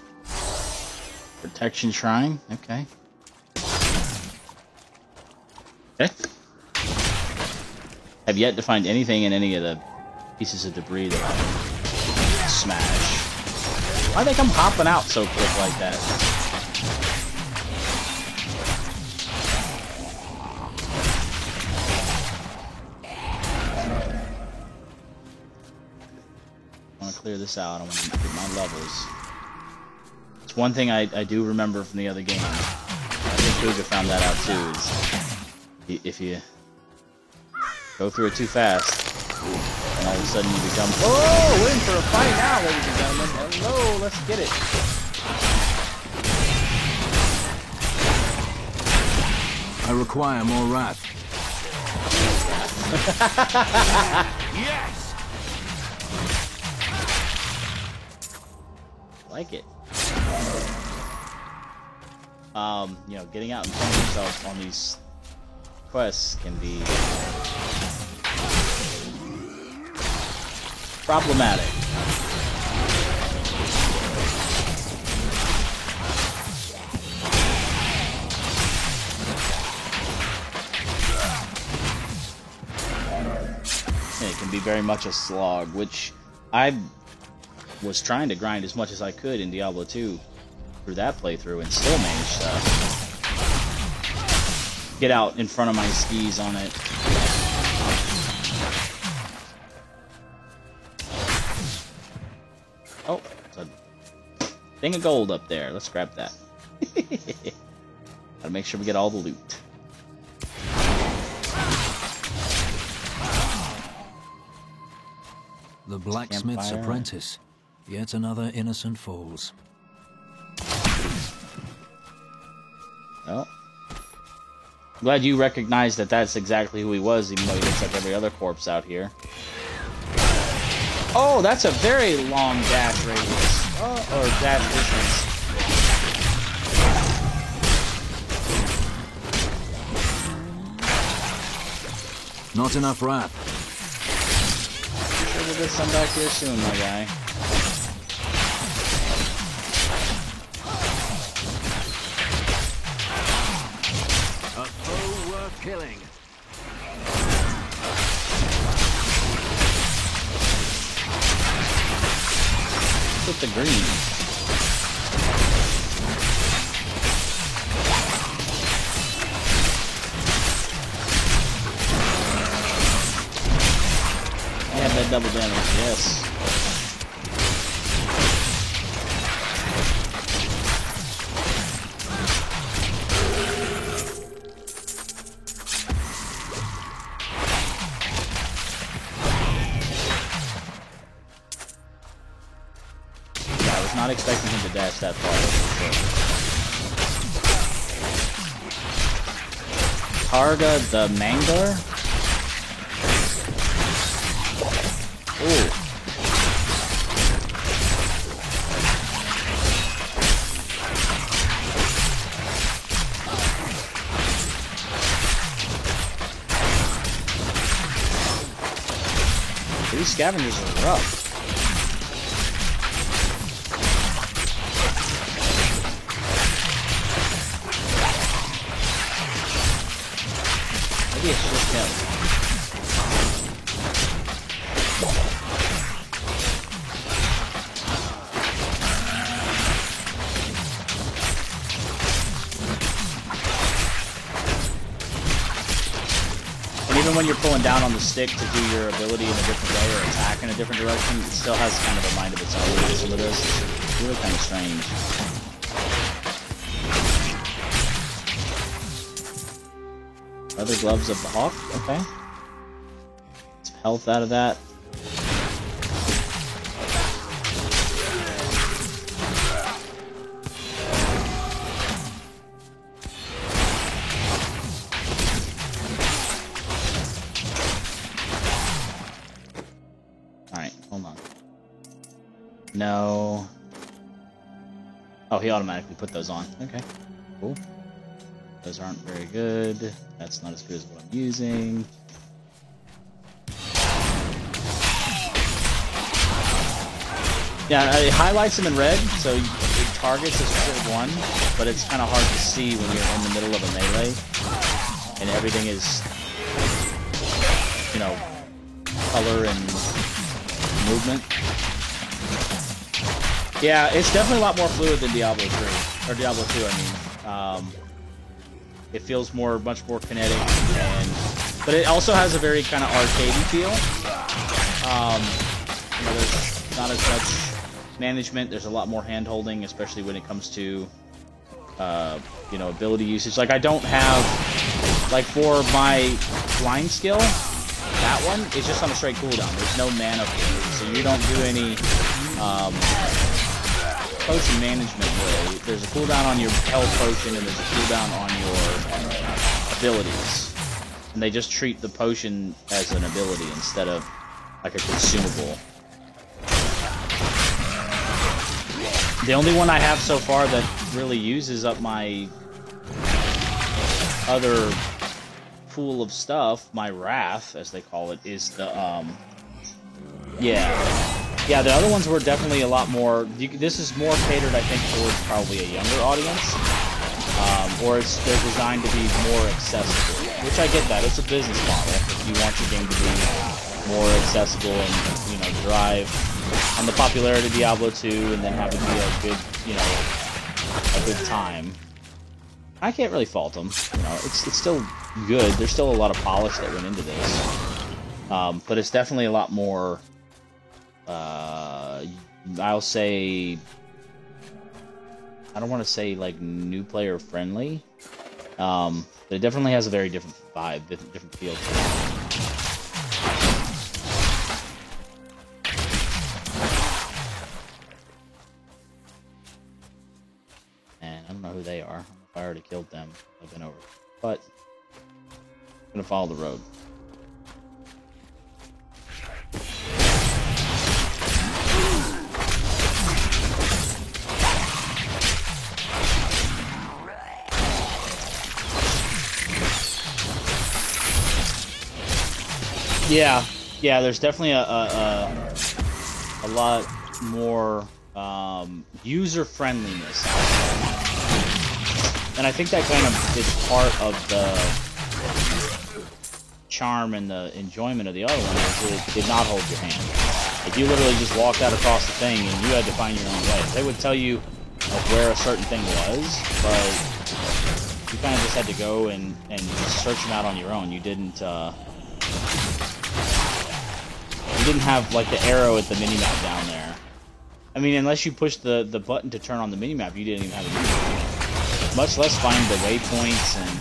Protection Shrine. Okay. Okay. Have yet to find anything in any of the pieces of debris that I smash. Why'd they come hopping out so quick like that? Clear this out. I want to get my levels. It's one thing I do remember from the other game. I think Kuga found that out too. Is if you go through it too fast, and all of a sudden you become we're in for a fight now, ladies and gentlemen. Hello, let's get it. I require more wrath. Yes. Like it. You know, getting out in front of yourself on these quests can be problematic. And it can be very much a slog, which I was trying to grind as much as I could in Diablo 2 through that playthrough and still managed to get out in front of my skis on it. Oh, it's a thing of gold up there. Let's grab that. Gotta make sure we get all the loot. The blacksmith's apprentice. Yet another innocent falls. Well, I'm glad you recognized that that's exactly who he was, even though he looks like every other corpse out here. Oh, that's a very long dash radius. Or dash distance. Not enough wrath. Sure we'll get some back here soon, my guy. Killing. With the green. Yeah, that double damage, yes. Not expecting him to dash that far. Targa the Mangler? Ooh. These scavengers are rough. Maybe it's just him. Even when you're pulling down on the stick to do your ability in a different way or attack in a different direction, it still has kind of a mind of its own with some of this. It's really kind of strange. Leather gloves of the hawk, okay. Some health out of that. No. Oh, he automatically put those on. Okay, cool. Those aren't very good. That's not as good as what I'm using. Yeah, it highlights them in red, so it targets a specific one, but it's kind of hard to see when you're in the middle of a melee, and everything is, you know, color and movement. Yeah, it's definitely a lot more fluid than Diablo 3, or Diablo 2, I mean. It feels much more kinetic, but it also has a very kind of arcadey feel. You know, there's not as much management. There's a lot more hand-holding, especially when it comes to, you know, ability usage. Like, I don't have, like, for my blind skill, that one is just on a straight cooldown. There's no mana for it, so you don't do any potion management really. There's a cooldown on your health potion and there's a cooldown on your abilities. And they just treat the potion as an ability instead of like a consumable. The only one I have so far that really uses up my other pool of stuff, my wrath, as they call it, is the, yeah, the other ones were definitely a lot more, this is more catered, I think, towards probably a younger audience, or they're designed to be more accessible, which I get that, it's a business model. If you want your game to be more accessible and, you know, drive on the popularity of Diablo 2 and then have it be a good, you know, a good time. I can't really fault them, you know, it's still good, there's still a lot of polish that went into this, but it's definitely a lot more, I'll say, I don't want to say like new player friendly, but it definitely has a very different vibe, different feel to it. And I don't know who they are. I already killed them. I've been over, but I'm gonna follow the road. Yeah, there's definitely a lot more user friendliness, and I think that kind of is part of the charm and the enjoyment of the other one. Is it did not hold your hand. Like, you literally just walked out across the thing and you had to find your own way. They would tell you like where a certain thing was, but you kind of just had to go and just search them out on your own. You didn't have like the arrow at the minimap down there. I mean, unless you pushed the button to turn on the minimap, you didn't even have a minimap. Much less find the waypoints and...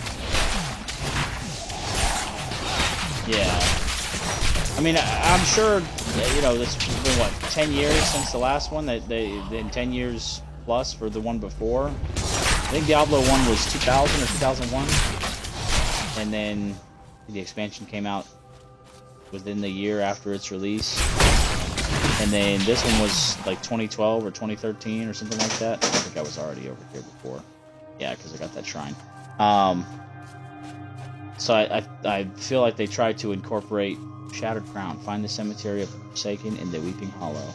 Yeah. I mean, I'm sure, you know, this has been, what, 10 years since the last one? Then 10 years plus for the one before. I think Diablo 1 was 2000 or 2001. And then the expansion came out within the year after its release, and then this one was like 2012 or 2013 or something like that. I think I was already over here before. Yeah, because I got that shrine. So I feel like they tried to incorporate Shattered Crown. Find the Cemetery of the Forsaken in the Weeping Hollow.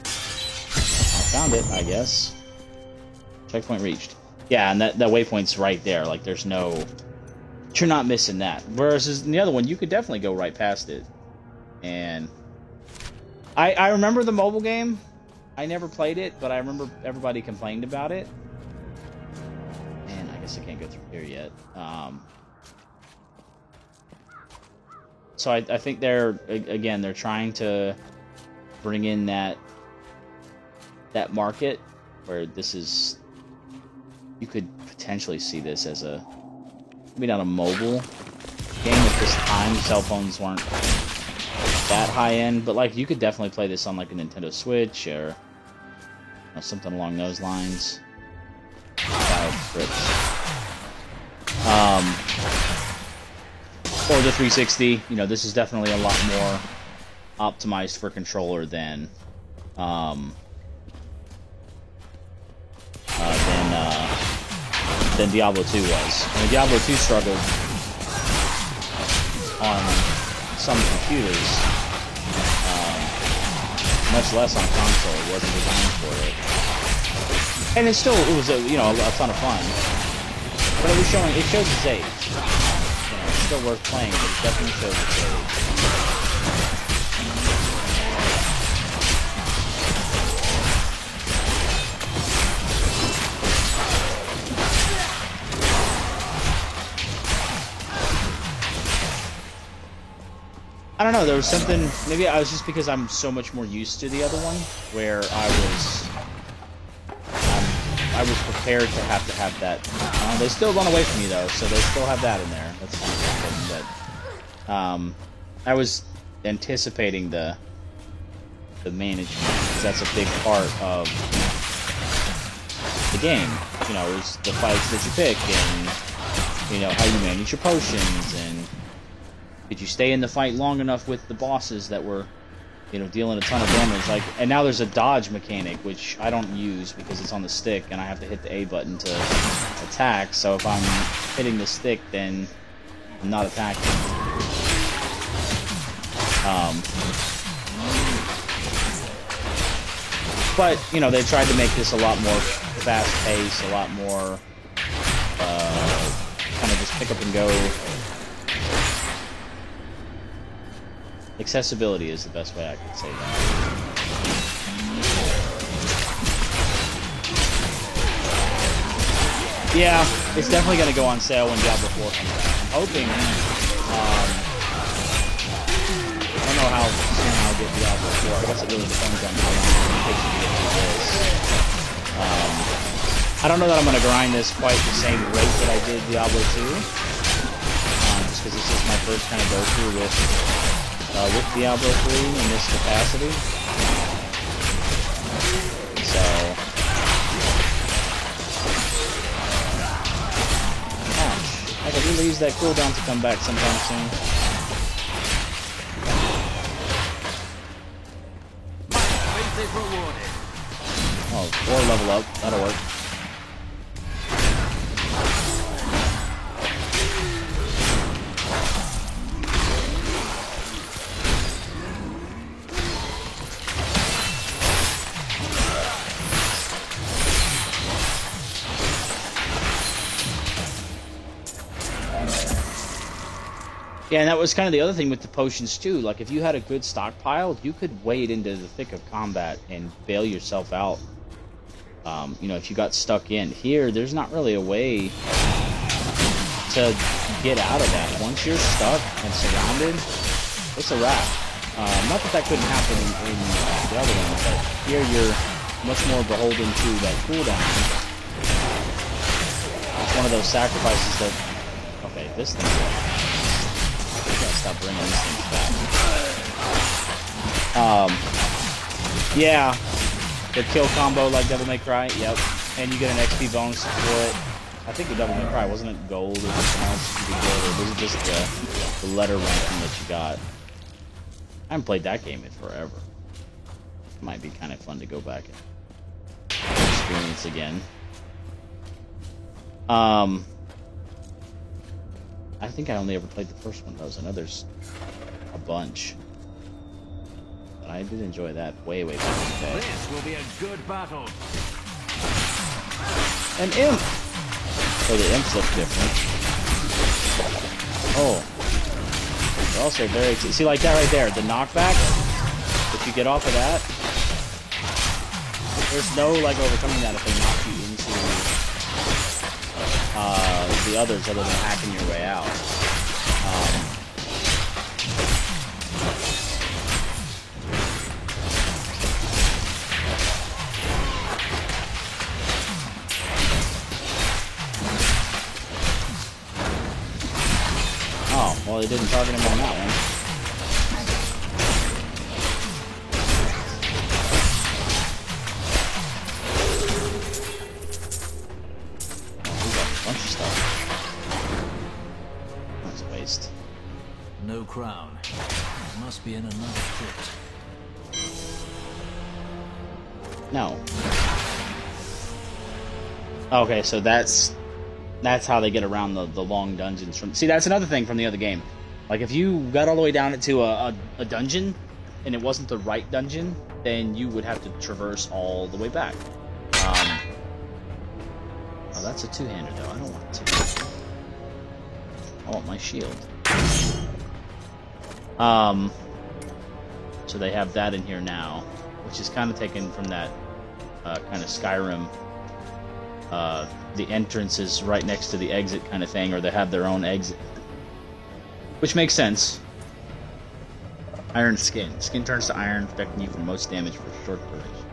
I found it, I guess. Checkpoint reached. Yeah, and that waypoint's right there. Like, there's no... You're not missing that. Whereas in the other one, you could definitely go right past it and I remember the mobile game. I never played it, but I remember everybody complained about it. And I guess I can't go through here yet. So I think they're trying to bring in that market where this is, you could potentially see this as a, maybe not a mobile game at this time. Cell phones weren't that high end, but like you could definitely play this on like a Nintendo Switch or something along those lines. Or the 360. You know, this is definitely a lot more optimized for controller than Diablo 2 was. I mean, Diablo 2 struggled on some computers, much less on console. It wasn't designed for it, and it was a ton of fun. But it shows its age. It's still worth playing, but it definitely shows its age. I don't know, there was something, maybe I was just because I'm so much more used to the other one, where I was prepared to have that. They still run away from you though, so they still have that in there. That's kind of but I was anticipating the management, because that's a big part of the game. You know, it's the fights that you pick, and you know how you manage your potions, and did you stay in the fight long enough with the bosses that were, you know, dealing a ton of damage? Like, and now there's a dodge mechanic, which I don't use because it's on the stick, and I have to hit the A button to attack. So if I'm hitting the stick, then I'm not attacking. But you know, they tried to make this a lot more fast-paced, a lot more kind of just pick up and go. Accessibility is the best way I could say that. Yeah, it's definitely going to go on sale when Diablo 4 comes out. I'm hoping, I don't know how soon I'll get Diablo 4. I guess it really depends on how long it takes to get through this. I don't know that I'm going to grind this quite the same rate that I did Diablo 2. Just because this is my first kind of go-through with Diablo 3 in this capacity. So, I could really use that cooldown to come back sometime soon. Oh, or level up. That'll work. Yeah, and that was kind of the other thing with the potions too. Like, if you had a good stockpile, you could wade into the thick of combat and bail yourself out. You know, if you got stuck in. Here, there's not really a way to get out of that. Once you're stuck and surrounded, it's a wrap. Not that couldn't happen in the other one, but here you're much more beholden to that cooldown. It's one of those sacrifices that... Okay, this thing's like... Stop bringing these things back. Yeah, the kill combo like Devil May Cry. Yep, and you get an XP bonus for it. I think the Devil May Cry, wasn't it gold or something else you could get, or was it just the letter ranking that you got? I haven't played that game in forever. It might be kind of fun to go back and experience again. I think I only ever played the first one, though, so I know there's a bunch. But I did enjoy that way back in the day. This will be a good battle. An imp! Oh, the imps look different. Oh. They're also very... See, like that right there, the knockback, the if you get off of that, there's no like overcoming that if they knock you into the others other than hacking your way out. Oh, well, they didn't target him on that one. No crown. It must be in another crypt. No. Okay, so that's how they get around the long dungeons. See, that's another thing from the other game. Like, if you got all the way down to a dungeon, and it wasn't the right dungeon, then you would have to traverse all the way back. Oh, that's a two-hander, though. I don't want a two-hander. I want my shield. So they have that in here now, which is kind of taken from that kind of Skyrim. The entrance is right next to the exit kind of thing, or they have their own exit, which makes sense. Iron skin. Skin turns to iron, protecting you from most damage for a short duration.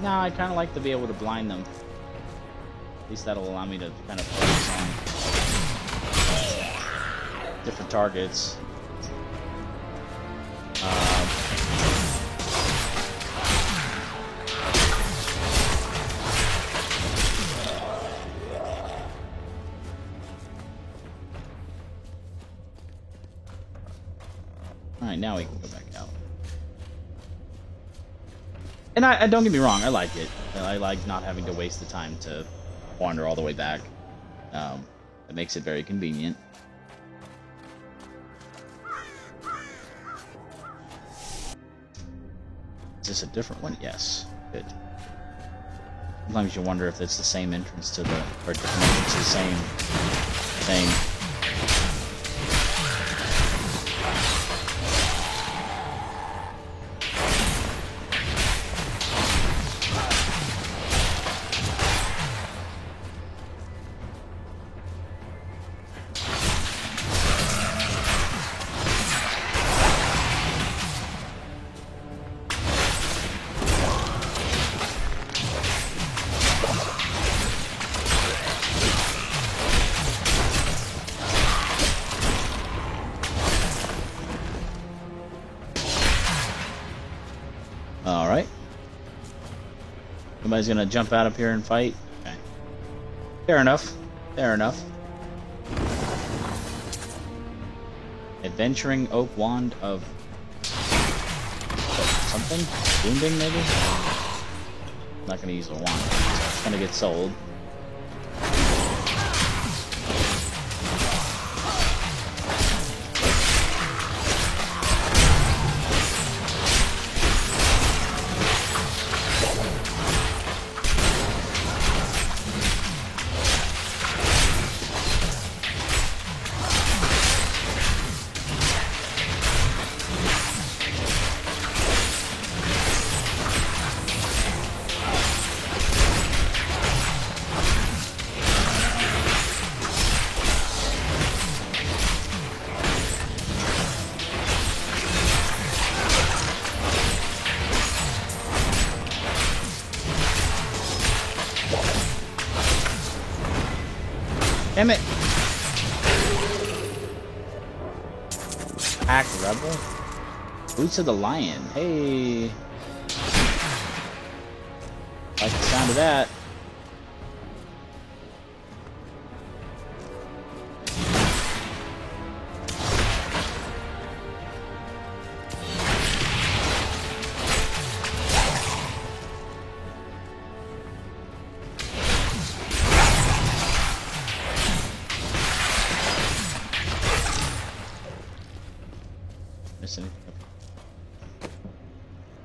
No, I kind of like to be able to blind them. At least that'll allow me to kind of focus on different targets. Alright, now we can go back out. And I don't get me wrong, I like it. I like not having to waste the time to wander all the way back. It makes it very convenient. Is this a different one? Yes. Good. Sometimes you wonder if it's the same entrance to the... or different entrance to the same thing. Alright. Somebody's gonna jump out up here and fight? Okay. Fair enough. Fair enough. Adventuring Oak Wand of... something? Wounding, maybe? I'm not gonna use a wand, so it's gonna get sold. Damn it! Act Rebel? Boots of the Lion. Hey! Like the sound of that.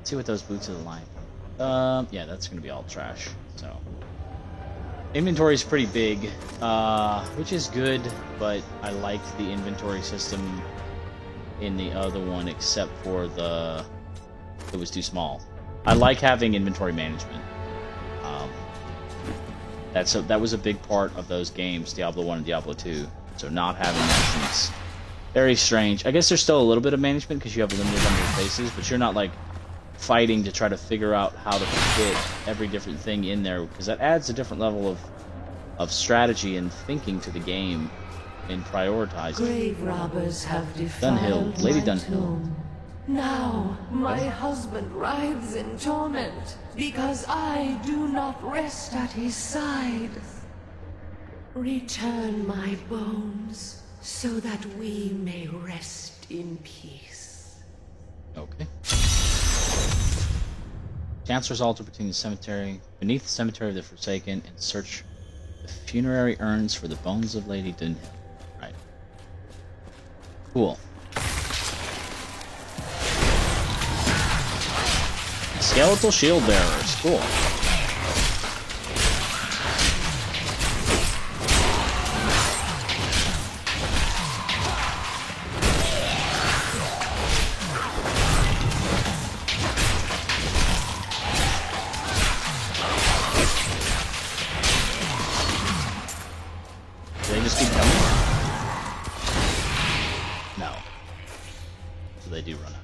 Let's see what those Boots of the Lion. Yeah, that's gonna be all trash. So inventory is pretty big, which is good, but I like the inventory system in the other one except for it was too small. I like having inventory management. That was a big part of those games, Diablo 1 and Diablo 2. So not having that seems very strange. I guess there's still a little bit of management because you have a limited number of faces, but you're not like fighting to try to figure out how to fit every different thing in there, because that adds a different level of strategy and thinking to the game in prioritizing. Grave robbers have defiled Dunhill, Lady my Dunhill. tomb. Now my husband writhes in torment because I do not rest at his side. Return my bones so that we may rest in peace. Okay. Chancellor's altar between the cemetery, beneath the cemetery of the Forsaken, and search the funerary urns for the bones of Lady Dunhill. Right. Cool. Skeletal shield bearers. Cool. Do they just keep coming? No. So they do run out.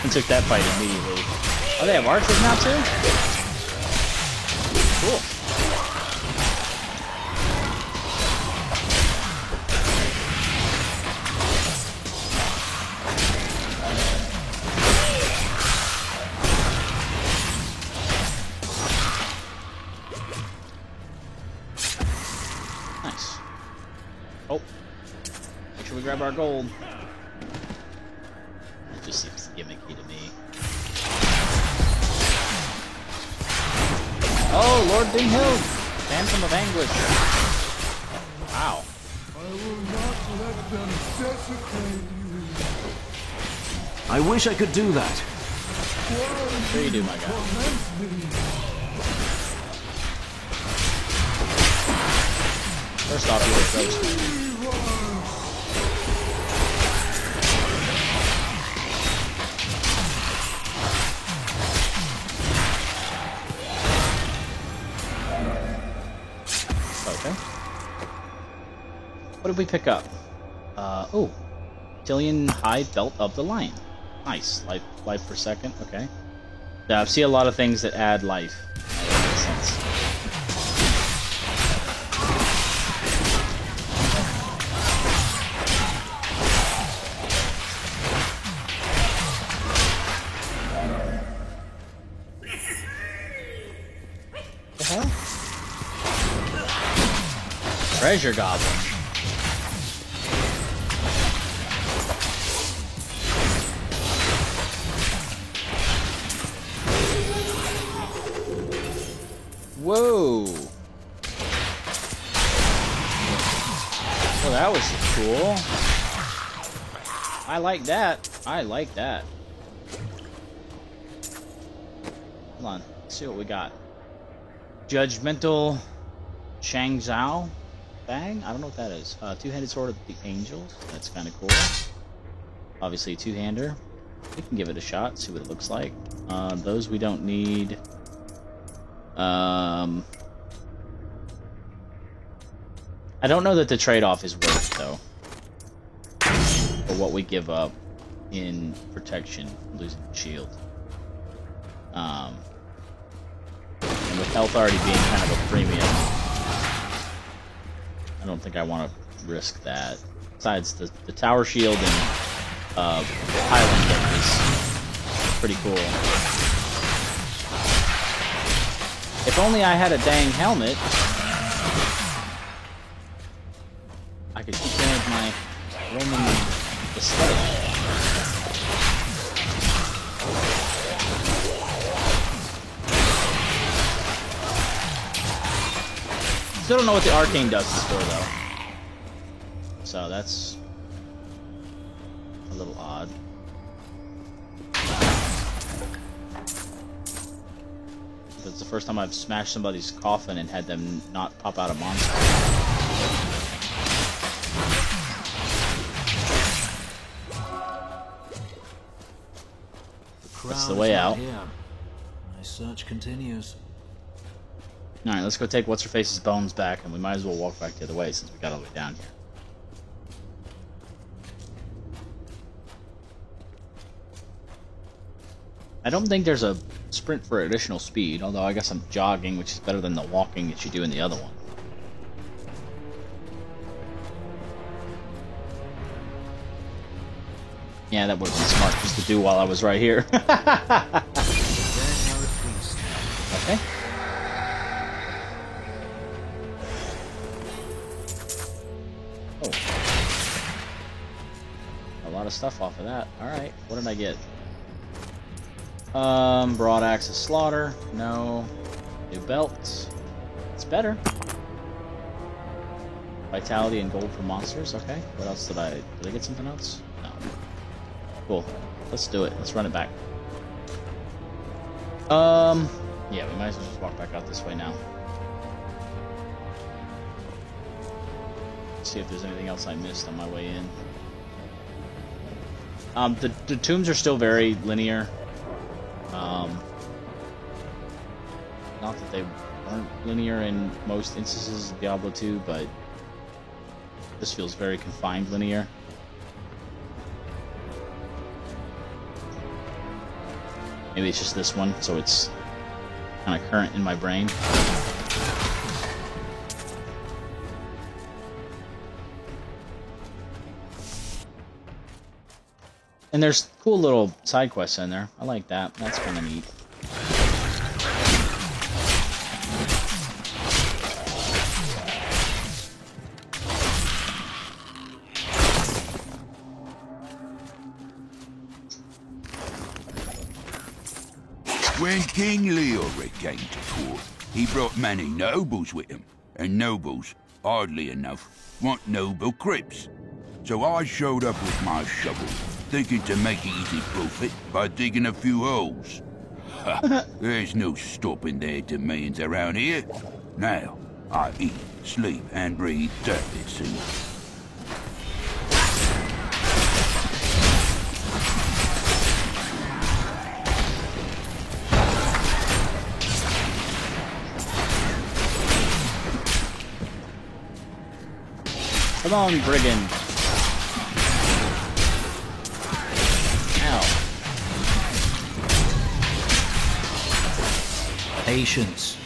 Took that fight immediately. Oh, they have archers now too? Cool. Nice. Oh. Make sure we grab our gold. It just seems gimmicky to me. Oh, Lord Dunhill! Phantom of Anguish. Wow. I will not let them desecrate you. I wish I could do that. Sure you do, my guy. First off, you're a ghost. Okay. What did we pick up? Oh. Tillian Hide Belt of the Lion. Nice. Life per second. Okay. Yeah, I see a lot of things that add life. That makes sense. The hell? Treasure Goblin. Whoa! Well, that was cool. I like that. I like that. Hold on. Let's see what we got. Judgmental Shang Zhao Bang? I don't know what that is. Two-handed sword of the angels. That's kind of cool. Obviously a two-hander. We can give it a shot, see what it looks like. Those we don't need. I don't know that the trade-off is worth it, though. For what we give up in protection, losing the shield. And with health already being kind of a premium, I don't think I want to risk that. Besides, the tower shield and Highland look is pretty cool. If only I had a dang helmet, I could keep going with my Roman aesthetic. Still don't know what the arcane dust is for, though. So that's a little odd. because it's the first time I've smashed somebody's coffin and had them not pop out a monster. That's the way out. My search continues. Alright, let's go take What's-Her-Face's bones back, and we might as well walk back the other way since we got all the way down here. I don't think there's a sprint for additional speed, although I guess I'm jogging, which is better than the walking that you do in the other one. Yeah, that would have been smart just to do while I was right here. Okay. Oh. A lot of stuff off of that. Alright, what did I get? Broad Axe of Slaughter. No. New belt. It's better. Vitality and gold for monsters. Okay. What else did I get something else? No. Cool. Let's do it. Let's run it back. Yeah, we might as well just walk back out this way now. See if there's anything else I missed on my way in. The tombs are still very linear. Not that they weren't linear in most instances of Diablo 2, but this feels very confined linear. Maybe it's just this one, so it's kind of current in my brain. And there's cool little side quests in there. I like that. That's kind of neat. When King Leoric came to court, he brought many nobles with him, and nobles, oddly enough, want noble crypts. So I showed up with my shovel, thinking to make easy profit by digging a few holes. Ha, there's no stopping their demands around here. Now, I eat, sleep, and breathe dirt, it seems. Come on, brigand. Ow. Patience.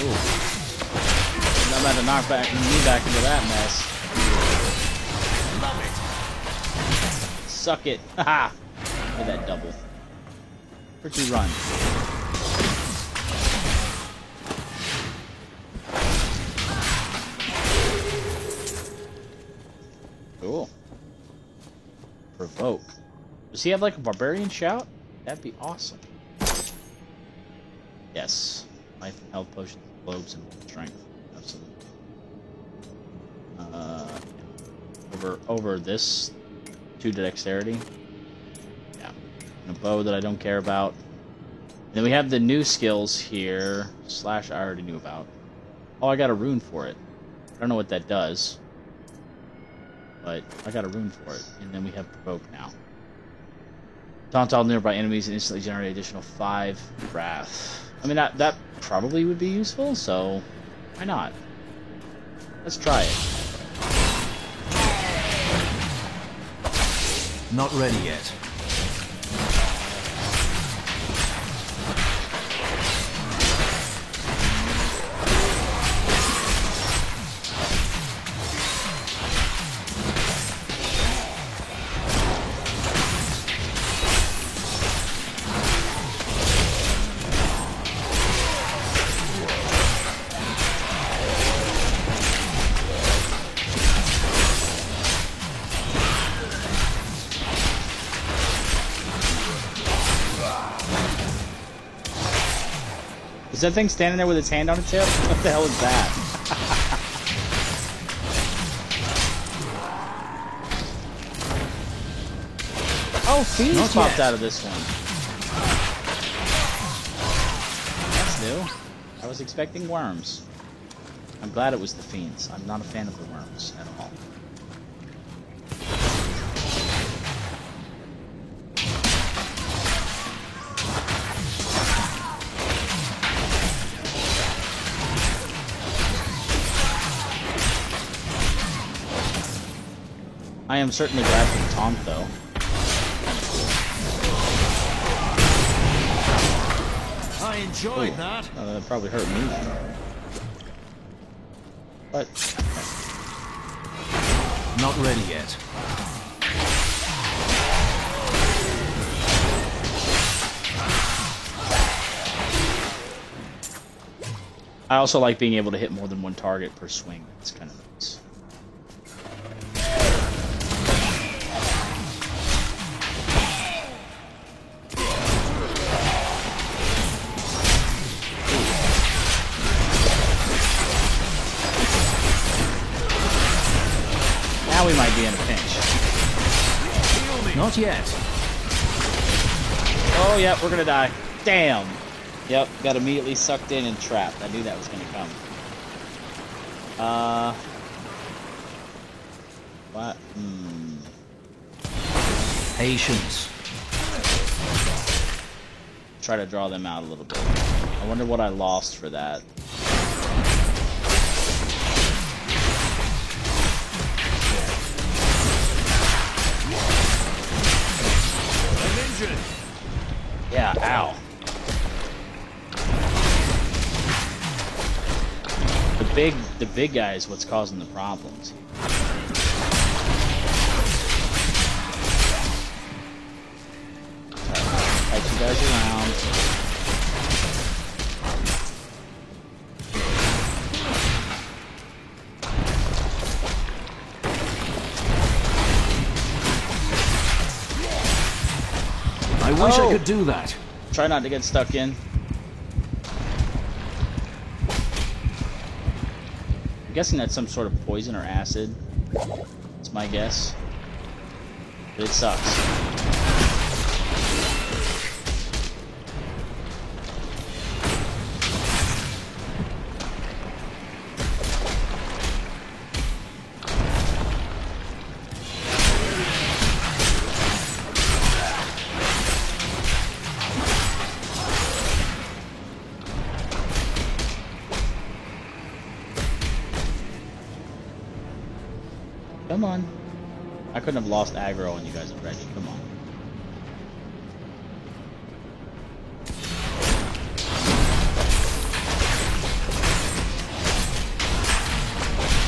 Ooh. I'm about to knock me back into that mess. Love it. Suck it. Haha. Look at that double. Where'd you run? Cool. Provoke. Does he have like a barbarian shout? That'd be awesome. Yes. Life and health potions, globes, and strength. Absolutely. Over this 2 to dexterity. A bow that I don't care about. And then we have the new skills here. Slash I already knew about. Oh, I got a rune for it. I don't know what that does. But I got a rune for it. And then we have Provoke now. Taunt all nearby enemies and instantly generate additional 5 wrath. I mean, that probably would be useful, so why not? Let's try it. Not ready yet. Is that thing standing there with its hand on its hip? What the hell is that? Oh, fiends popped out of this one. That's new. I was expecting worms. I'm glad it was the fiends. I'm not a fan of the worms at all. I am certainly glad for the taunt, though. I enjoyed that. That probably hurt me. But not ready yet. I also like being able to hit more than one target per swing. It's kind of nice. Now we might be in a pinch. Not yet. Oh, yep, we're gonna die. Damn. Yep, got immediately sucked in and trapped. I knew that was gonna come. What? Patience. Try to draw them out a little bit. I wonder what I lost for that. Yeah, ow. The big guy is what's causing the problems. Fight you guys around. I wish I could do that. Try not to get stuck in. I'm guessing that's some sort of poison or acid. That's my guess. But it sucks. Come on. I couldn't have lost aggro on you guys already. Come on.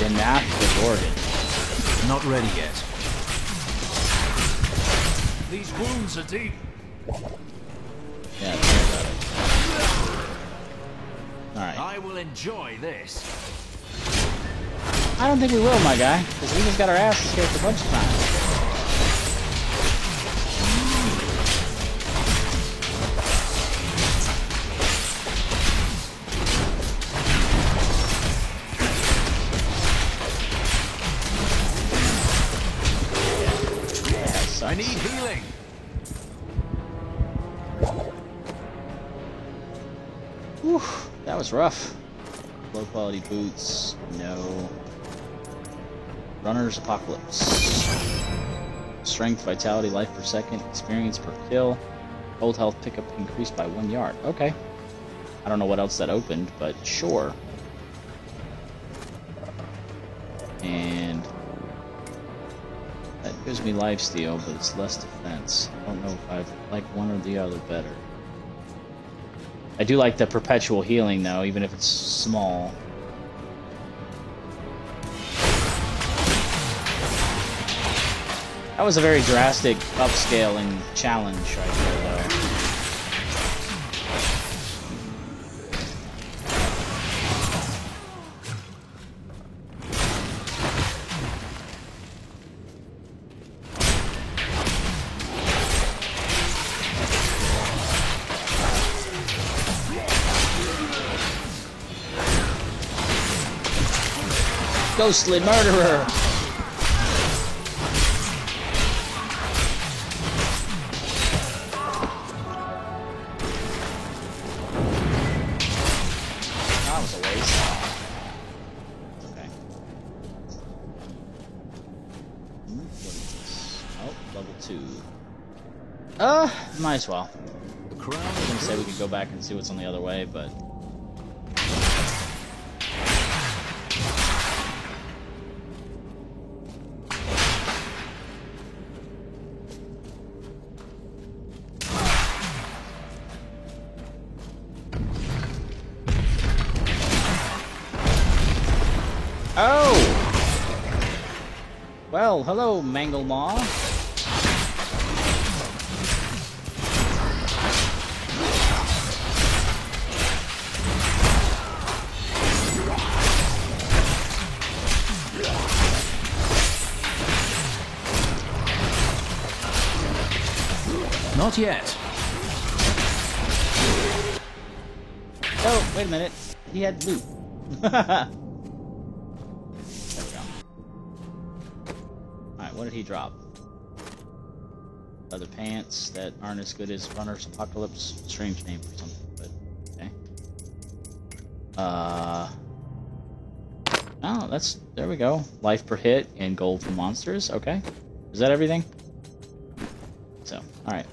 Enough with Organ. Not ready yet. These wounds are deep. Yeah, tell me about it. Alright. I will enjoy this. I don't think we will, my guy, because we just got our asses kicked a bunch of times. Yeah, I need healing. Whew, that was rough. Low quality boots, no. Runner's Apocalypse. Strength, vitality, life per second, experience per kill. Old health pickup increased by 1 yard. Okay. I don't know what else that opened, but sure. And that gives me lifesteal, but it's less defense. I don't know if I like one or the other better. I do like the perpetual healing though, even if it's small. That was a very drastic upscaling challenge right there, though. Ghostly murderer! to... might as well. I was gonna say we could go back and see what's on the other way, but... Well, hello, Manglemaw. Not yet. Oh, wait a minute. He had loot. What did he drop? Leather pants that aren't as good as Runner's Apocalypse. Strange name for something, but okay. Oh, that's... there we go. Life per hit and gold for monsters. Okay. Is that everything? So, alright.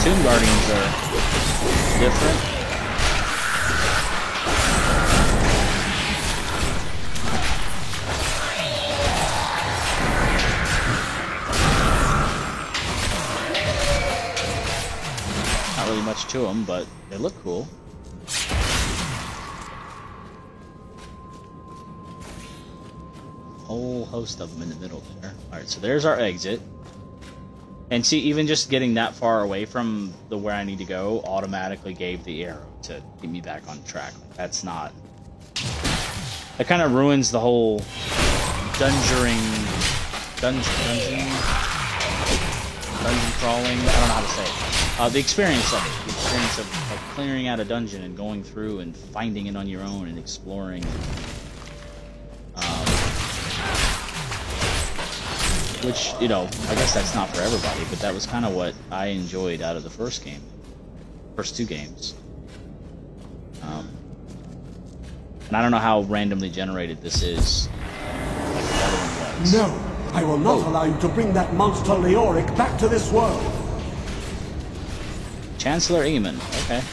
Tomb Guardians are different. Not really much to them, but they look cool. Whole host of them in the middle there. Alright, so there's our exit. And see, even just getting that far away from the where I need to go automatically gave the arrow to get me back on track. That's not... that kind of ruins the whole dungeon crawling, I don't know how to say it. The experience of it. The experience of clearing out a dungeon and going through and finding it on your own and exploring. Which, you know, I guess that's not for everybody, but that was kind of what I enjoyed out of the first game. First two games. And I don't know how randomly generated this is. Like the other one was. No, I will not allow you to bring that monster Leoric back to this world. Chancellor Eamon, okay.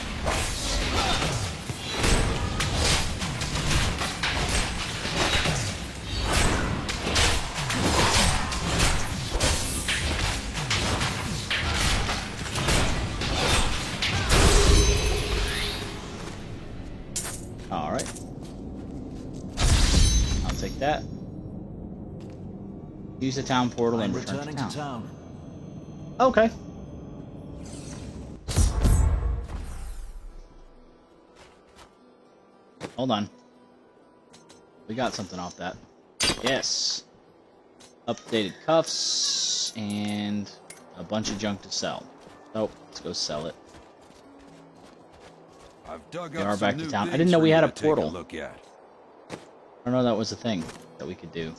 That. Use the town portal and return to town. Okay. Hold on. We got something off that. Yes. Updated cuffs and a bunch of junk to sell. Oh, let's go sell it. We are back to town. I didn't know we had a portal. I don't know that was a thing that we could do.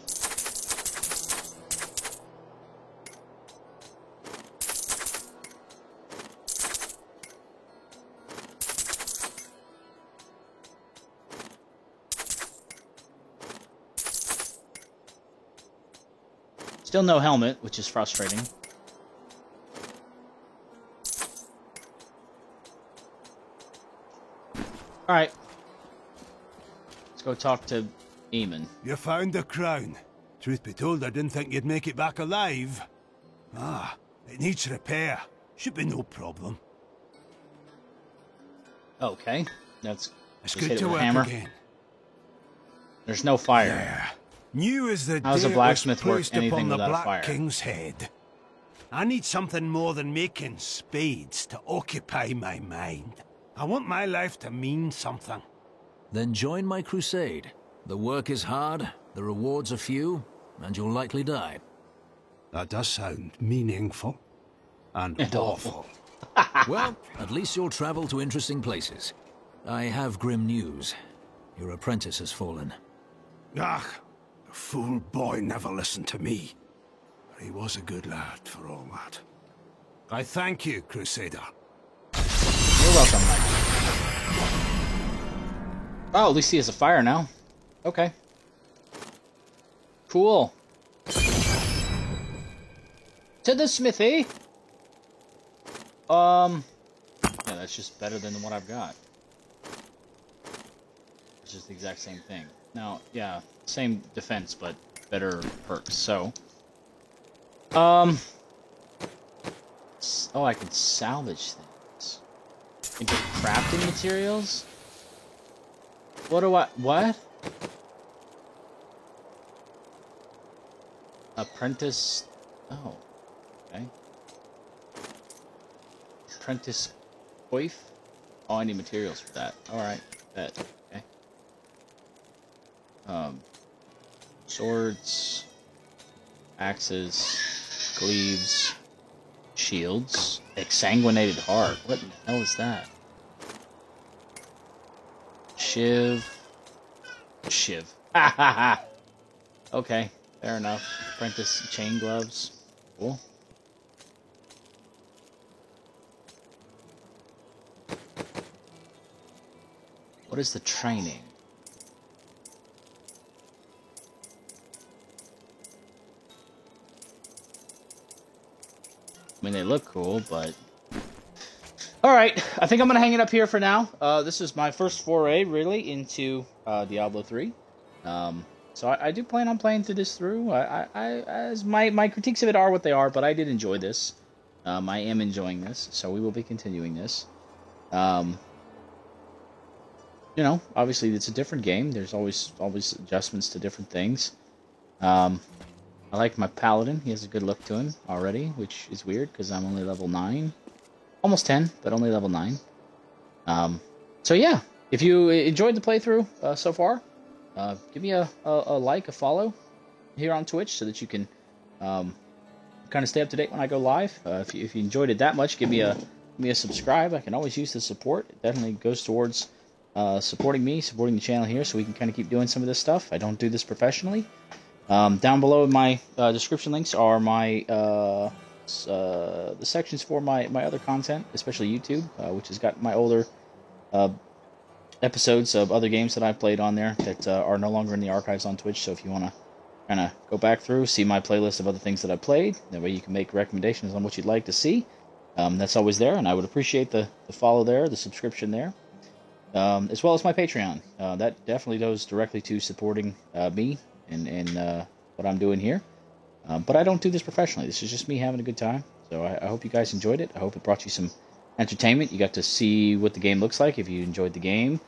Still no helmet, which is frustrating. Alright. Let's go talk to Eamon. You found the crown. Truth be told, I didn't think you'd make it back alive. Ah, it needs repair. Should be no problem. Okay, that's good to work again. There's no fire. Yeah. New as the How does a blacksmith work anything the without Black fire? King's head. I need something more than making spades to occupy my mind. I want my life to mean something. Then join my crusade. The work is hard, the rewards are few, and you'll likely die. That does sound meaningful. And awful. Well, at least you'll travel to interesting places. I have grim news. Your apprentice has fallen. Ah, The fool boy never listened to me. But he was a good lad for all that. I thank you, Crusader. You're welcome, Mike. Oh, at least he has a fire now. Okay. Cool. To the smithy. Yeah, that's just better than what I've got. It's just the exact same thing. Now, yeah, same defense, but better perks. So, oh, I can salvage things. And get crafting materials? What? Apprentice... Oh. Okay. Apprentice coif? Oh, I need materials for that. Alright. That. Okay. Swords. Axes. Cleaves. Shields. Exsanguinated heart. What in the hell is that? Shiv. Ha ha ha! Okay, fair enough. Apprentice chain gloves. Cool. What is the training? I mean, they look cool, but... Alright, I think I'm going to hang it up here for now. This is my first foray, really, into Diablo 3. So I do plan on playing this through. As my critiques of it are what they are, but I did enjoy this. I am enjoying this, so we will be continuing this. You know, obviously it's a different game. There's always adjustments to different things. I like my paladin. He has a good look to him already, which is weird because I'm only level 9. Almost 10, but only level 9. So yeah, if you enjoyed the playthrough so far, give me a like, a follow here on Twitch so that you can kind of stay up to date when I go live. If you enjoyed it that much, give me a subscribe. I can always use the support. It definitely goes towards supporting me, supporting the channel here, so we can kind of keep doing some of this stuff. I don't do this professionally. Down below in my description links are my the sections for my other content, especially YouTube, which has got my older episodes of other games that I've played on there that are no longer in the archives on Twitch. So if you want to kind of go back through, see my playlist of other things that I've played, that way you can make recommendations on what you'd like to see. That's always there, and I would appreciate the follow there, the subscription there, as well as my Patreon. That definitely goes directly to supporting me and what I'm doing here. But I don't do this professionally. This is just me having a good time. So I hope you guys enjoyed it. I hope it brought you some entertainment. You got to see what the game looks like if you enjoyed the game.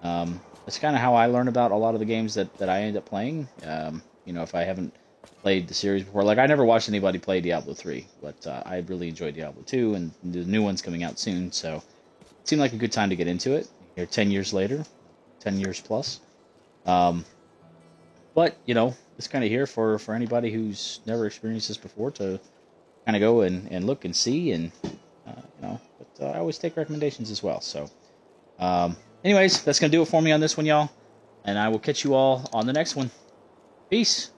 That's kind of how I learn about a lot of the games that I end up playing. You know, if I haven't played the series before. Like, I never watched anybody play Diablo 3, but I really enjoyed Diablo 2, and the new one's coming out soon, so it seemed like a good time to get into it. Here 10 years later, 10 years plus. But, you know, it's kind of here for anybody who's never experienced this before to kind of go and look and see, and, you know, but I always take recommendations as well. So, anyways, that's going to do it for me on this one, y'all, and I will catch you all on the next one. Peace.